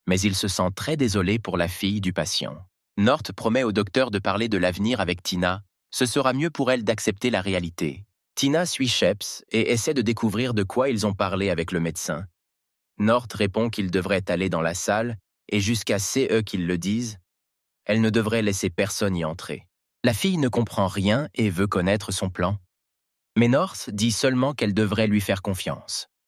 Mais il se sent très désolé pour la fille du patient. North promet au docteur de parler de l'avenir avec Tina. Ce sera mieux pour elle d'accepter la réalité. Tina suit Sheps et essaie de découvrir de quoi ils ont parlé avec le médecin. North répond qu'il devrait aller dans la salle et jusqu'à ce qu'ils le disent, elle ne devrait laisser personne y entrer. La fille ne comprend rien et veut connaître son plan. Mais North dit seulement qu'elle devrait lui faire confiance.